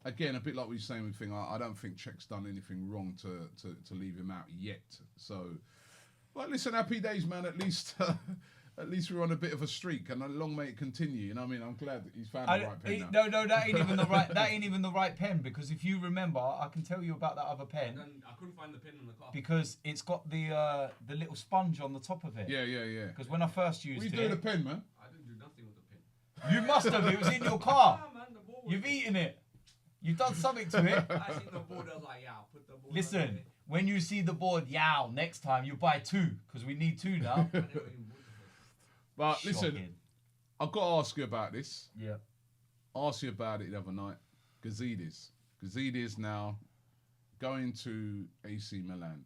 S1: Again, a bit like what you're saying with thing. I don't think Czech's done anything wrong to leave him out yet. So, well, listen, happy days, man. At least. At least we're on a bit of a streak, and long may it continue. You know what I mean? I'm glad that he's found the right pen now.
S2: No, that ain't even the right. That ain't even the right pen, because if you remember, I can tell you about that other pen.
S3: I couldn't find the pen in the car
S2: because it's got the little sponge on the top of it.
S1: Yeah.
S2: Because when I first used it,
S1: what are you doing the pen, man?
S3: I didn't do nothing with the pen.
S2: You must have. It was in your car.
S3: Yeah, man, the ball was
S2: You've eaten it. You've done something to it.
S3: I seen the board. I was like, yeah, I'll put the board.
S2: Listen, when you see the board, yow, next time you buy 2, because we need 2 now.
S1: But listen, I've got to ask you about this.
S2: Yeah.
S1: I asked you about it the other night. Gazidis. Gazidis now going to AC Milan.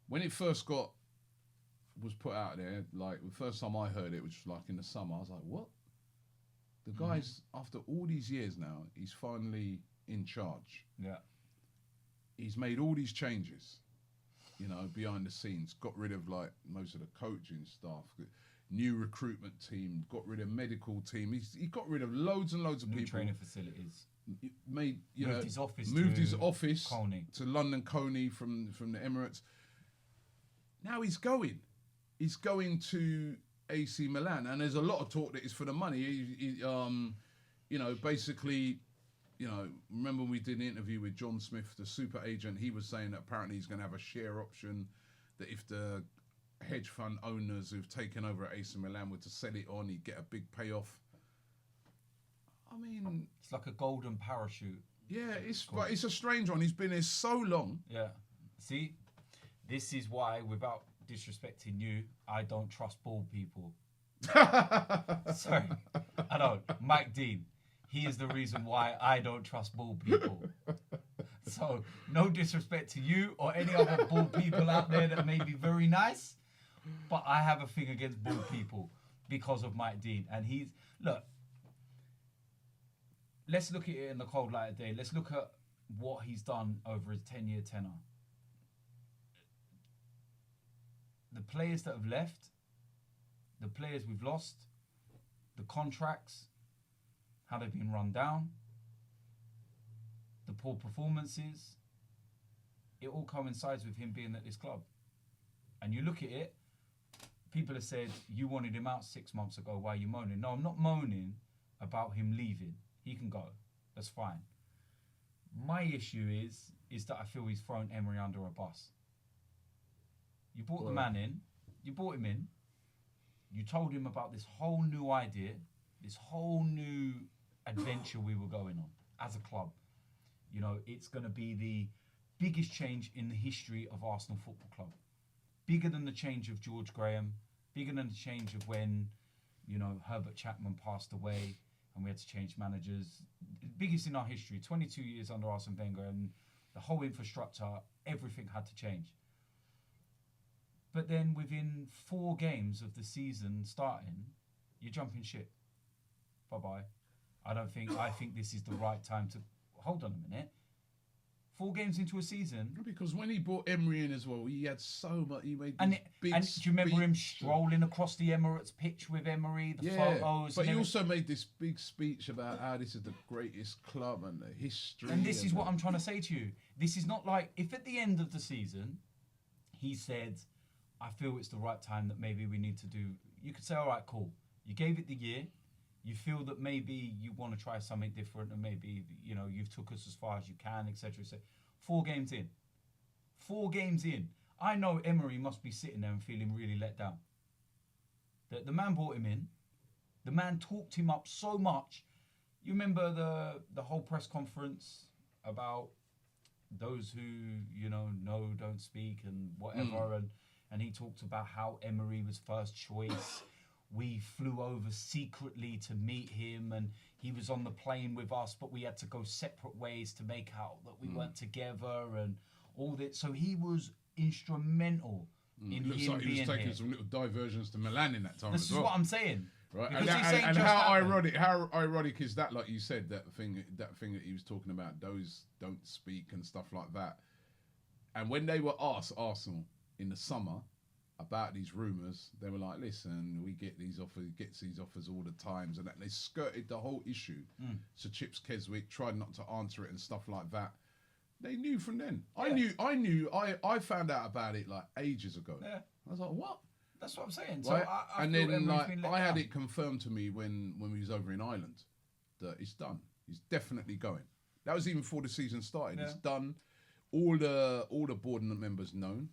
S1: When it first was put out there, like the first time I heard it, which was like in the summer, I was like, what? The guy's, after all these years now, he's finally in charge.
S2: Yeah.
S1: He's made all these changes, you know, behind the scenes, got rid of like most of the coaching staff, new recruitment team, got rid of medical team. He got rid of loads and loads of
S2: new
S1: people.
S2: Training facilities.
S1: Moved his office
S2: Coney.
S1: to London Coney from the Emirates. Now he's going to AC Milan, and there's a lot of talk that it's for the money. You know, basically, you know, remember when we did an interview with John Smith, the super agent? He was saying that apparently he's going to have a share option, that if the hedge fund owners who've taken over at AC Milan were to sell it on, he'd get a big payoff. I mean,
S2: it's like a golden parachute.
S1: Yeah, but it's a strange one. He's been here so long.
S2: Yeah. See, this is why, without disrespecting you, I don't trust bald people. Sorry, I don't. Mike Dean, he is the reason why I don't trust bald people. So, no disrespect to you or any other bald people out there that may be very nice, but I have a thing against bald people because of Mike Dean. And look, let's look at it in the cold light of day. Let's look at what he's done over his 10-year tenure. The players that have left, the players we've lost, the contracts, how they've been run down, the poor performances, it all coincides with him being at this club. And you look at it, people have said, you wanted him out 6 months ago, why are you moaning? No, I'm not moaning about him leaving. He can go. That's fine. My issue is that I feel he's thrown Emery under a bus. You brought the man in, you brought him in, you told him about this whole new idea, this whole new adventure we were going on as a club. You know, it's going to be the biggest change in the history of Arsenal Football Club. Bigger than the change of George Graham, bigger than the change of when, you know, Herbert Chapman passed away. and we had to change managers. Biggest in our history, 22 years under Arsene Wenger, and the whole infrastructure, everything had to change. But then within 4 games of the season starting, you're jumping ship. Bye-bye. I think this is the right time to... Hold on a minute. 4 games into a season.
S1: Because when he brought Emery in as well, he had so much. He made big.
S2: And do you remember him strolling across the Emirates pitch with Emery? The photos.
S1: But he also made this big speech about how this is the greatest club and the history.
S2: And this is what I'm trying to say to you. This is not like if at the end of the season he said, "I feel it's the right time that maybe we need to do." You could say, "All right, cool. You gave it the year. You feel that maybe you want to try something different, and maybe you've took us as far as you can, etc." So 4 games in. 4 games in. I know Emery must be sitting there and feeling really let down. The man brought him in. The man talked him up so much. You remember the whole press conference about those who know don't speak and whatever, and he talked about how Emery was first choice. We flew over secretly to meet him, and he was on the plane with us, but we had to go separate ways to make out that we weren't together and all that. So he was instrumental in
S1: Looks
S2: him
S1: like he
S2: being
S1: was taking
S2: here.
S1: some little diversions to Milan in that time
S2: This
S1: as
S2: is
S1: well.
S2: what I'm saying.
S1: Right,
S2: Because
S1: and,
S2: this
S1: that,
S2: ain't
S1: and
S2: just
S1: how
S2: happened.
S1: ironic is that? Like you said, that thing that he was talking about, those don't speak and stuff like that. And when they were asked Arsenal in the summer about these rumours, they were like, "Listen, we get these offers all the times," and that they skirted the whole issue. So Chips Keswick tried not to answer it and stuff like that. They knew from then.
S2: Yeah.
S1: I found out about it like ages ago.
S2: Yeah.
S1: I was like, "What?"
S2: That's what I'm saying.
S1: Right?
S2: So I
S1: And
S2: feel
S1: then
S2: Emery's been let
S1: I had
S2: down.
S1: it confirmed to me when we was over in Ireland that it's done. He's definitely going. That was even before the season started. It's done. All the board members known,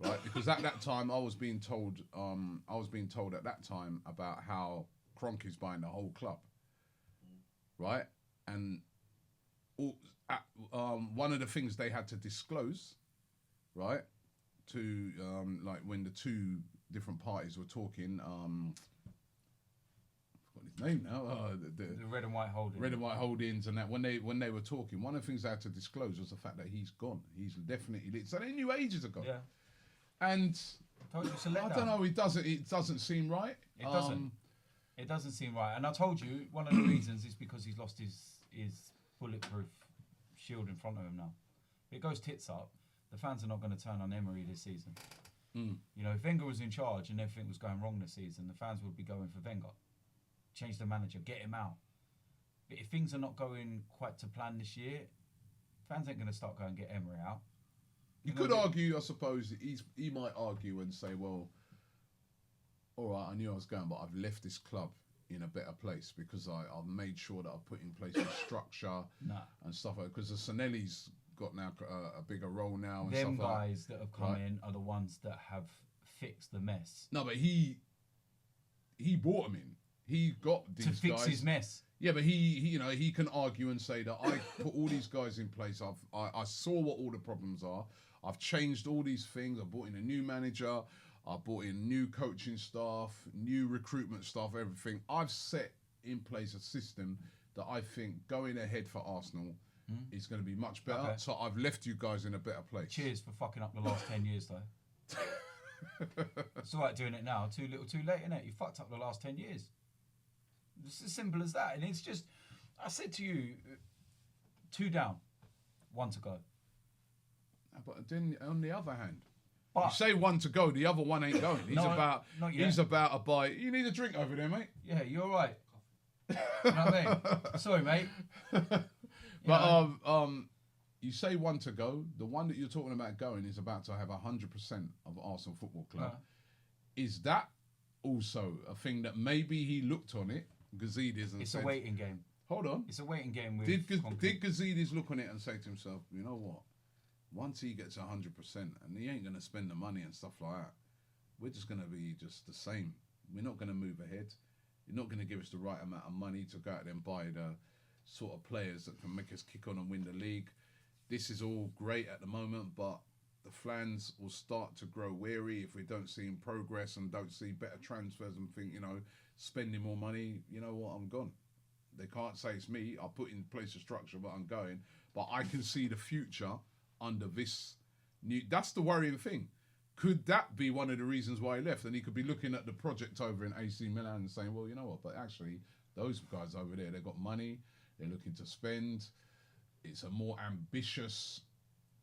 S1: right? Because at that time I was being told at that time about how Kroenke's buying the whole club, right? And one of the things they had to disclose, right, to like when the 2 different parties were talking, I forgot his name now.
S2: The Red and White Holdings.
S1: Red and White Holdings, and that when they were talking, one of the things they had to disclose was the fact that he's gone. He's definitely lit. So they knew ages ago.
S2: Yeah.
S1: And
S2: I told you it's a
S1: I
S2: letdown.
S1: don't know. It doesn't seem right.
S2: It doesn't. It doesn't seem right. And I told you one of the reasons is because he's lost his bulletproof shield in front of him now. If it goes tits up, the fans are not going to turn on Emery this season. If Wenger was in charge and everything was going wrong this season, the fans would be going for Wenger. Change the manager, get him out. But if things are not going quite to plan this year, fans ain't going to start going get Emery out.
S1: You could argue, I suppose, he might argue and say, well, all right, I knew I was going, but I've left this club in a better place because I've made sure that I've put in place a structure and stuff like that. Because the Sanelli's got now a bigger role now. And
S2: Them
S1: stuff
S2: guys that have come in are the ones that have fixed the mess.
S1: No, but he brought him in. He got these guys
S2: to fix his mess.
S1: Yeah, but he can argue and say that I put all these guys in place. I saw what all the problems are. I've changed all these things. I brought in a new manager. I brought in new coaching staff, new recruitment staff, everything. I've set in place a system that I think going ahead for Arsenal is going to be much better.
S2: Okay.
S1: So I've left you guys in a better place.
S2: Cheers for fucking up the last 10 years, though. It's all right doing it now. Too little, too late, innit? You fucked up the last 10 years. It's as simple as that. And it's just, I said to you, 2 down, 1 to go.
S1: But then on the other hand,
S2: But
S1: you say 1 to go, the other one ain't going. He's
S2: No,
S1: about
S2: not yet.
S1: he's about a buy. You need a drink over there, mate.
S2: yeah, you're all right. You know what I mean? Sorry, mate.
S1: But you say 1 to go. The one that you're talking about going is about to have 100% of Arsenal Football Club. Is that also a thing that maybe he looked on it, Gazidis, and
S2: It's
S1: said,
S2: a waiting game.
S1: hold on.
S2: It's a waiting game with
S1: Did
S2: Kroenke.
S1: Gazidis look on it and say to himself, you know what? Once he gets 100%, and he ain't going to spend the money and stuff like that, we're just going to be just the same. We're not going to move ahead. You're not going to give us the right amount of money to go out there and buy the sort of players that can make us kick on and win the league. This is all great at the moment, but the fans will start to grow weary if we don't see progress and don't see better transfers and think, spending more money. You know what? I'm gone. They can't say it's me. I put in place a structure, but I'm going. But I can see the future under this new. That's the worrying thing. Could that be one of the reasons why he left? And he could be looking at the project over in AC Milan and saying, well, you know what? But actually, those guys over there, they've got money. They're looking to spend. It's a more ambitious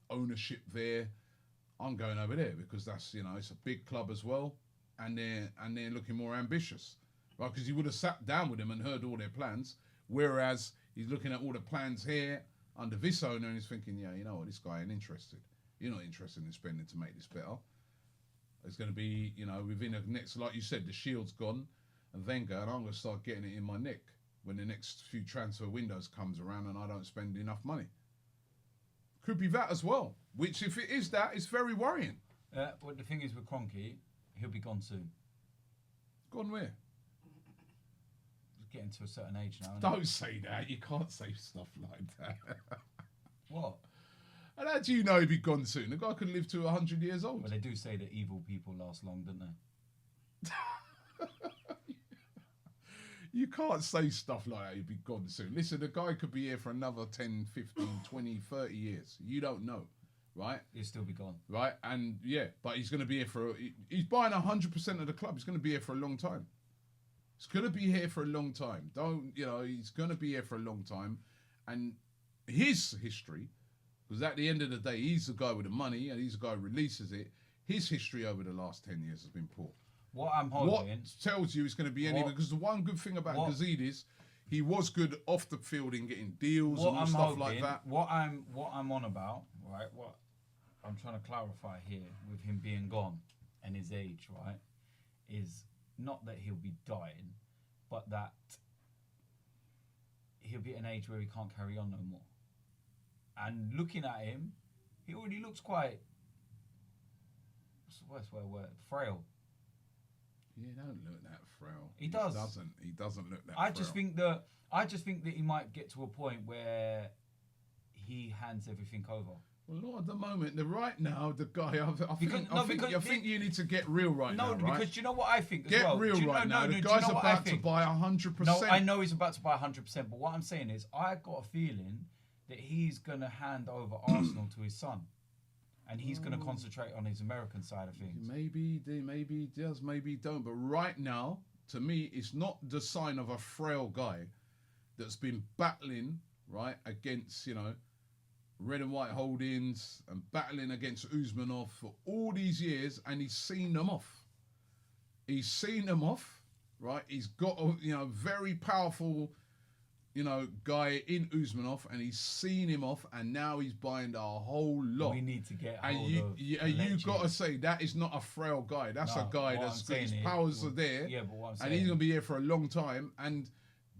S1: ownership there. I'm going over there because that's, it's a big club as well, and they're looking more ambitious, right? Because he would have sat down with them and heard all their plans, whereas he's looking at all the plans here under this owner and he's thinking, yeah, you know what, this guy ain't interested. You're not interested in spending to make this better. It's going to be, within the next, like you said, the shield's gone, and Wenger, and I'm going to start getting it in my neck when the next few transfer windows comes around and I don't spend enough money. Could be that as well, which if it is that, it's very worrying.
S2: Well, the thing is with Kroenke, he'll be gone soon.
S1: Gone where?
S2: He's getting to a certain age now.
S1: Don't say that. You can't say stuff like that.
S2: What?
S1: And how do you know he'd be gone soon? The guy could live to 100 years old.
S2: Well, they do say that evil people last long, don't they?
S1: You can't say stuff like that, he'd be gone soon. Listen, the guy could be here for another 10, 15, 20, 30 years. You don't know, right?
S2: He'll still be gone.
S1: Right? And yeah, but he's going to be here he's buying 100% of the club. He's going to be here for a long time. He's going to be here for a long time. He's going to be here for a long time. And his history, because at the end of the day, he's the guy with the money and he's the guy who releases it. His history over the last 10 years has been poor.
S2: What I'm hoping...
S1: What tells you it's going to be anyway, because the one good thing about Gazidis, he was good off the field in getting deals and stuff like that.
S2: What I'm on about, right, what I'm trying to clarify here with him being gone and his age, right, is not that he'll be dying, but that he'll be at an age where he can't carry on no more. And looking at him, he already looks quite, what's the worst word, frail.
S1: Yeah, he don't look that frail.
S2: He does.
S1: He doesn't look that frail.
S2: I just think that he might get to a point where he hands everything over.
S1: Well, not at the moment. Right now, the guy. I think you need to get real right now.
S2: No, because you know what I think.
S1: Get real right now. The guy's about to buy 100%.
S2: No, I know he's about to buy 100%. But what I'm saying is, I got a feeling that he's gonna hand over Arsenal to his son. And he's going to concentrate on his American side of things.
S1: Maybe he does, maybe he don't. But right now, to me, it's not the sign of a frail guy that's been battling, right, against, red and white holdings and battling against Usmanov for all these years, and he's seen them off. He's seen them off, right? He's got a, very powerful... guy in Usmanov, and he's seen him off, and now he's buying a whole lot.
S2: We need to get
S1: hold of you got to say that is not a frail guy. That's a guy that's got his powers are there.
S2: Yeah, but what I'm saying,
S1: and he's gonna be here for a long time. And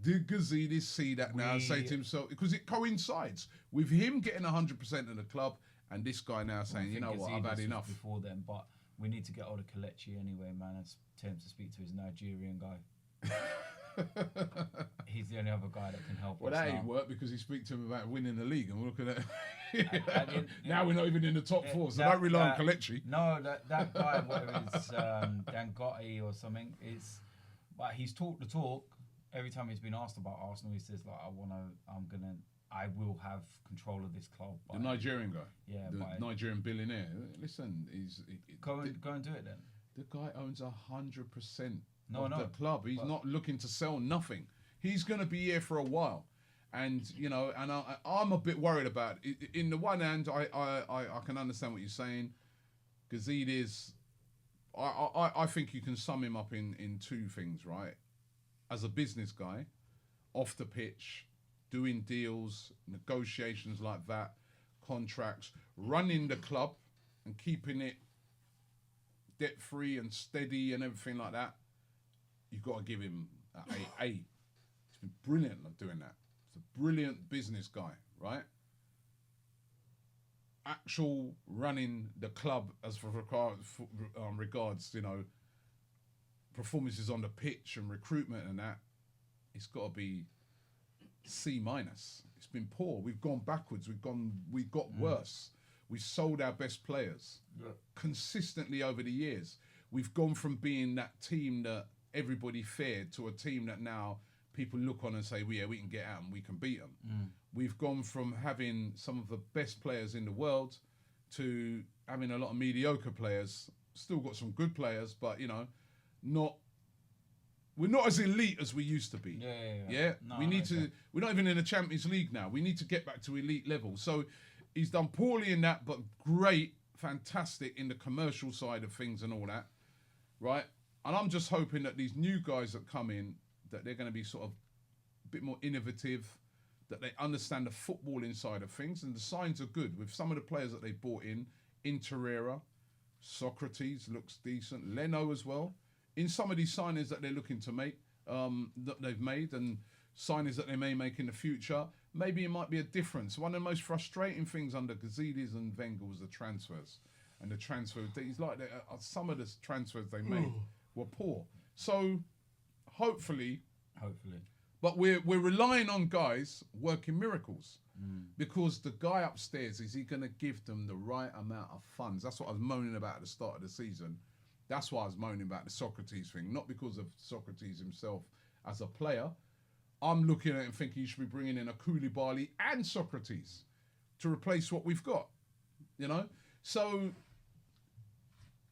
S1: did Gazidis see that now and say to himself, because it coincides with him getting 100% of the club, and this guy now saying, you know what, I've had enough.
S2: Before then, but we need to get hold of Kelechi anyway, man, and tell him to speak to his Nigerian guy. He's the only other guy that can help us.
S1: Well, that ain't work because he speak to him about winning the league, and we're looking at now we're not even in the top four, so don't rely on Kelechi.
S2: No, that guy, whatever it's Dangote or something, but he's talked the talk. Every time he's been asked about Arsenal, he says like, I will have control of this club.
S1: The Nigerian guy,
S2: yeah,
S1: the Nigerian billionaire. Listen,
S2: go and do it then.
S1: The guy owns 100%.
S2: The
S1: club. He's not looking to sell nothing. He's going to be here for a while, and I'm a bit worried about it. In the one hand, I can understand what you're saying. Gazidis, I think you can sum him up in two things, right? As a business guy, off the pitch, doing deals, negotiations like that, contracts, running the club and keeping it debt free and steady and everything like that. You've got to give him an A. He's been brilliant at doing that. He's a brilliant business guy, right? Actual running the club as for regards, performances on the pitch and recruitment and that, it's got to be C-. It's been poor. We've gone backwards. We've got worse. We've sold our best players consistently over the years. We've gone from being that team that everybody feared to a team that now people look on and say, well, yeah, we can get out and we can beat them. We've gone from having some of the best players in the world to having a lot of mediocre players. Still got some good players, but, you know, we're not as elite as we used to be. Yeah.
S2: No,
S1: we need to. We're not even in the Champions League now. We need to get back to elite level. So he's done poorly in that, but great, fantastic in the commercial side of things and all that, right? And I'm just hoping that these new guys that come in, that they're going to be sort of a bit more innovative, that they understand the footballing side of things, and the signs are good with some of the players that they brought in. Torreira, Socrates looks decent, Leno as well. In some of these signings that they're looking to make, that they've made, and signings that they may make in the future, maybe it might be a difference. One of the most frustrating things under Gazidis and Wenger was the transfers. And the transfers, some of the transfers they made were poor. So, hopefully, but we're relying on guys working miracles. Because the guy upstairs, is he going to give them the right amount of funds? That's what I was moaning about at the start of the season. That's why I was moaning about the Socrates thing, not because of Socrates himself as a player. I'm looking at it and thinking you should be bringing in a Koulibaly and Socrates to replace what we've got, you know? So,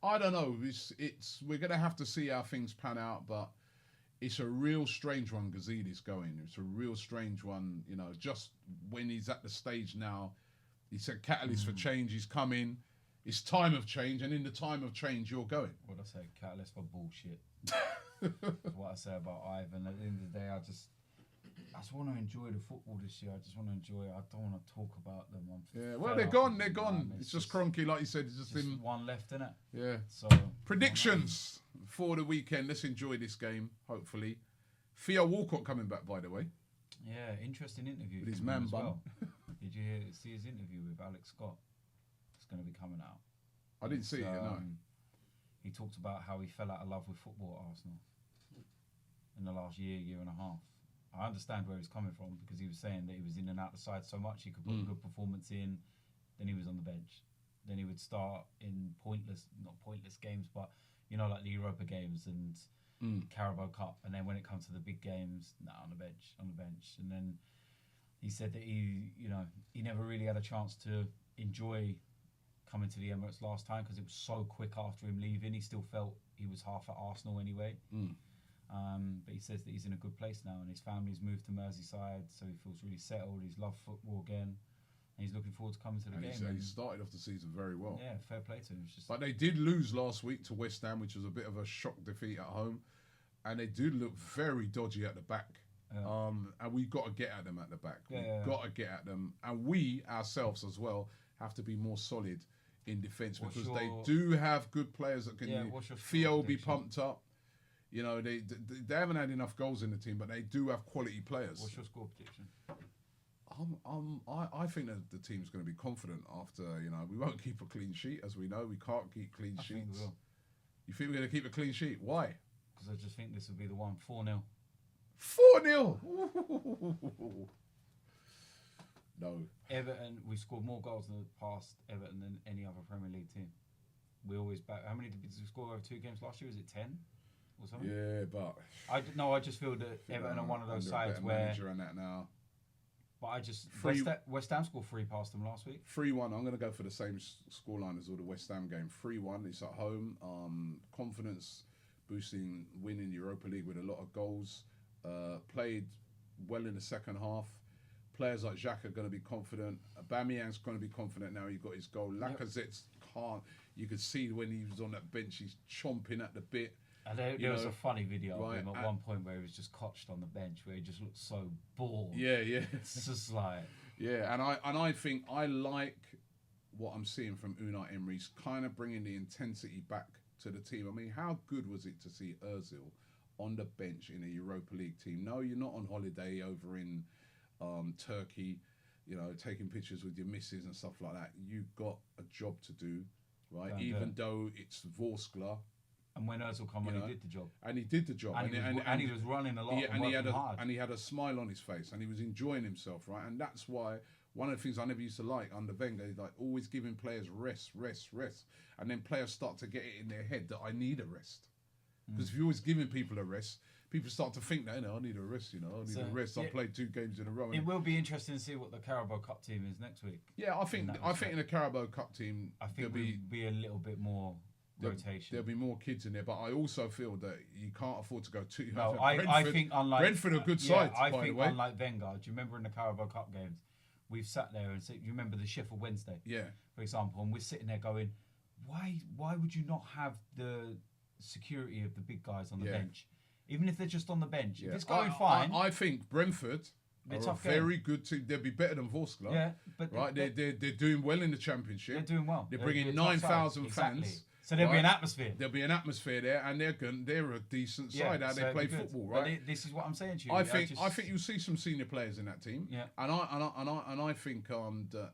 S1: I don't know. We're going to have to see how things pan out, but it's a real strange one, Gazidis going. It's a real strange one, you know, just when he's at the stage now. He said catalyst for change, he's coming. It's time of change, and in the time of change, you're going.
S2: What I say, catalyst for bullshit. That's what I say about Ivan. At the end of the day, I just want to enjoy the football this year. I just want to enjoy it. I don't want to talk about them.
S1: Well, they're gone. They're gone. It's just Kroenke, like you said. It's just him.
S2: One left, innit?
S1: Yeah.
S2: So
S1: predictions for the weekend. Let's enjoy this game. Hopefully, Theo Walcott coming back. By the way.
S2: Yeah, interesting interview
S1: with his man bun.
S2: Well. Did you see his interview with Alex Scott? It's going to be coming out.
S1: I didn't see it. No.
S2: He talked about how he fell out of love with football at Arsenal in the last year and a half. I understand where he's coming from, because he was saying that he was in and out the side so much, he could put a good performance in, then he was on the bench. Then he would start in not pointless games, but, you know, like the Europa games and Carabao Cup. And then when it comes to the big games, on the bench. And then he said that he never really had a chance to enjoy coming to the Emirates last time, because it was so quick after him leaving. He still felt he was half at Arsenal anyway. But he says that he's in a good place now, and his family's moved to Merseyside, so he feels really settled. He's loved football again, and he's looking forward to coming to the game.
S1: He started off the season very well.
S2: Yeah, fair play to him.
S1: But they did lose last week to West Ham, which was a bit of a shock defeat at home, and they do look very dodgy at the back. And we've got to get at them at the back. We've got to get at them, and we ourselves as well have to be more solid in defence, because they do have good players that can. Theo will be pumped up. You know, they haven't had enough goals in the team, but they do have quality players.
S2: What's your score prediction?
S1: I think that the team's going to be confident after, you know, we won't keep a clean sheet, as we know. We can't keep clean sheets.
S2: Think we will.
S1: You think we're going to keep a clean sheet? Why?
S2: Because I just think this will be the one. 4-0.
S1: 4-0? No.
S2: Everton, we scored more goals in the past Everton than any other Premier League team. We always back. How many did we score over 2 games last year? Was it 10? Or something?
S1: Yeah, but
S2: I just feel that Everton are one of those sides where.
S1: And that now.
S2: But I just West Ham scored 3 past them last week.
S1: 3-1. I'm going to go for the same scoreline as all the West Ham game. 3-1. It's at home. Confidence boosting win in Europa League with a lot of goals. Played well in the second half. Players like Xhaka are going to be confident. Aubameyang's going to be confident now. He got his goal. Lacazette's can't. You could see when he was on that bench, he's chomping at the bit.
S2: And there was a funny video of him at one point where he was just cotched on the bench, where he just looked so bored.
S1: Yeah.
S2: It's just like...
S1: Yeah, and I think I like what I'm seeing from Unai Emery's kind of bringing the intensity back to the team. I mean, how good was it to see Ozil on the bench in a Europa League team? No, you're not on holiday over in Turkey, you know, taking pictures with your missus and stuff like that. You've got a job to do, right? Even though it's Vorskla.
S2: And when Ozil came on, he did the job.
S1: And he did the job.
S2: And he was running a lot and working hard.
S1: And he had a smile on his face, and he was enjoying himself, right? And that's why one of the things I never used to like under Wenger is like always giving players rest. And then players start to get it in their head that I need a rest. Because if you're always giving people a rest, people start to think that, I need a rest, I need a rest. I played 2 games in a row.
S2: It will be interesting to see what the Carabao Cup team is next week.
S1: Yeah, I think in the Carabao Cup team,
S2: I think there'll be a little bit more rotation.
S1: There'll be more kids in there, but I also feel that you can't afford to go too.
S2: No, I think unlike
S1: Brentford are a good side.
S2: I
S1: by
S2: think
S1: the way.
S2: unlike Wenger. Do you remember in the Carabao Cup games, we've sat there and said, you remember the Sheffield Wednesday, for example, and we're sitting there going, why would you not have the security of the big guys on the bench, even if they're just on the bench? If it's going fine,
S1: I think Brentford are a very good team. They'll be better than Vorskla.
S2: Yeah, but
S1: right, they're doing well in the Championship.
S2: They're doing well.
S1: They're bringing 9,000 fans.
S2: So there'll be an atmosphere.
S1: There'll be an atmosphere there, and they're a decent side. How they play football, right?
S2: But this is what I'm saying to you.
S1: I think you'll see some senior players in that team.
S2: Yeah.
S1: And I think that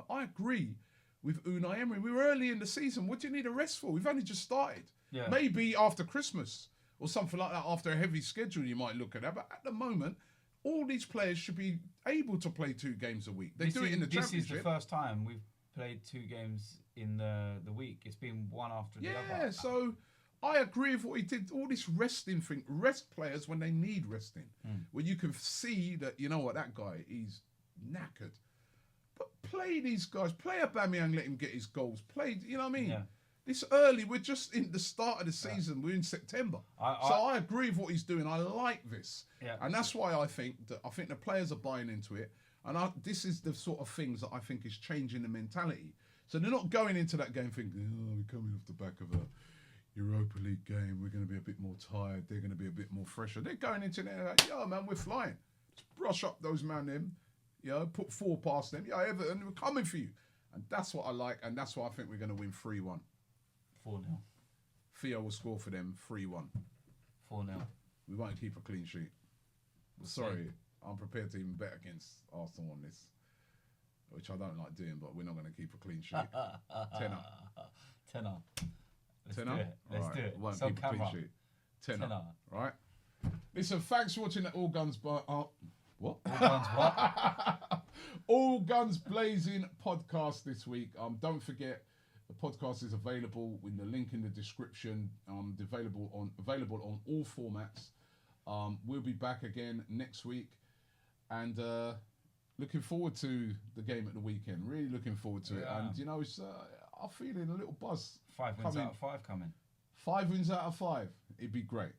S1: I agree with Unai Emery. We were early in the season. What do you need a rest for? We've only just started.
S2: Yeah.
S1: Maybe after Christmas or something like that. After a heavy schedule, you might look at that. But at the moment, all these players should be able to play 2 games a week. They do it in the Championship.
S2: This is the first time we've played 2 games in the week. It's been one after the other.
S1: Yeah, so I agree with what he did. All this resting thing, rest players when they need resting, when you can see that that guy, he's knackered. But play these guys. Play Aubameyang, let him get his goals. Play, you know what I mean?
S2: Yeah.
S1: This early, we're just in the start of the season. Yeah. We're in September, so I agree with what he's doing. I like this, and that's why I think the players are buying into it. And this is the sort of things that I think is changing the mentality. So they're not going into that game thinking, we're coming off the back of a Europa League game. We're going to be a bit more tired. They're going to be a bit more fresher. They're going into there like, man, we're flying. Just brush up those man them. Put 4 past them. Everton, we're coming for you. And that's what I like. And that's why I think we're going to win 3-1.
S2: 4-0.
S1: Theo will score for them 3-1.
S2: 4-0.
S1: We won't keep a clean sheet. Sorry. I'm prepared to even bet against Arsenal on this, which I don't like doing, but we're not going to keep a clean sheet. Tenner.
S2: Let's do it. Let's do it.
S1: Won't keep a clean sheet. Tenner. Right? Listen, thanks for watching the All Guns what?
S2: All Guns what?
S1: All Guns Blazing podcast this week. Don't forget, the podcast is available with the link in the description. Available on all formats. We'll be back again next week. And looking forward to the game at the weekend. Really looking forward to it. And, it's I'm feeling a little buzz.
S2: 5 wins out of 5 coming.
S1: 5 wins out of 5. It'd be great.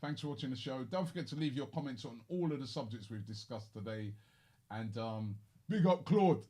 S1: Thanks for watching the show. Don't forget to leave your comments on all of the subjects we've discussed today. And big up Claude.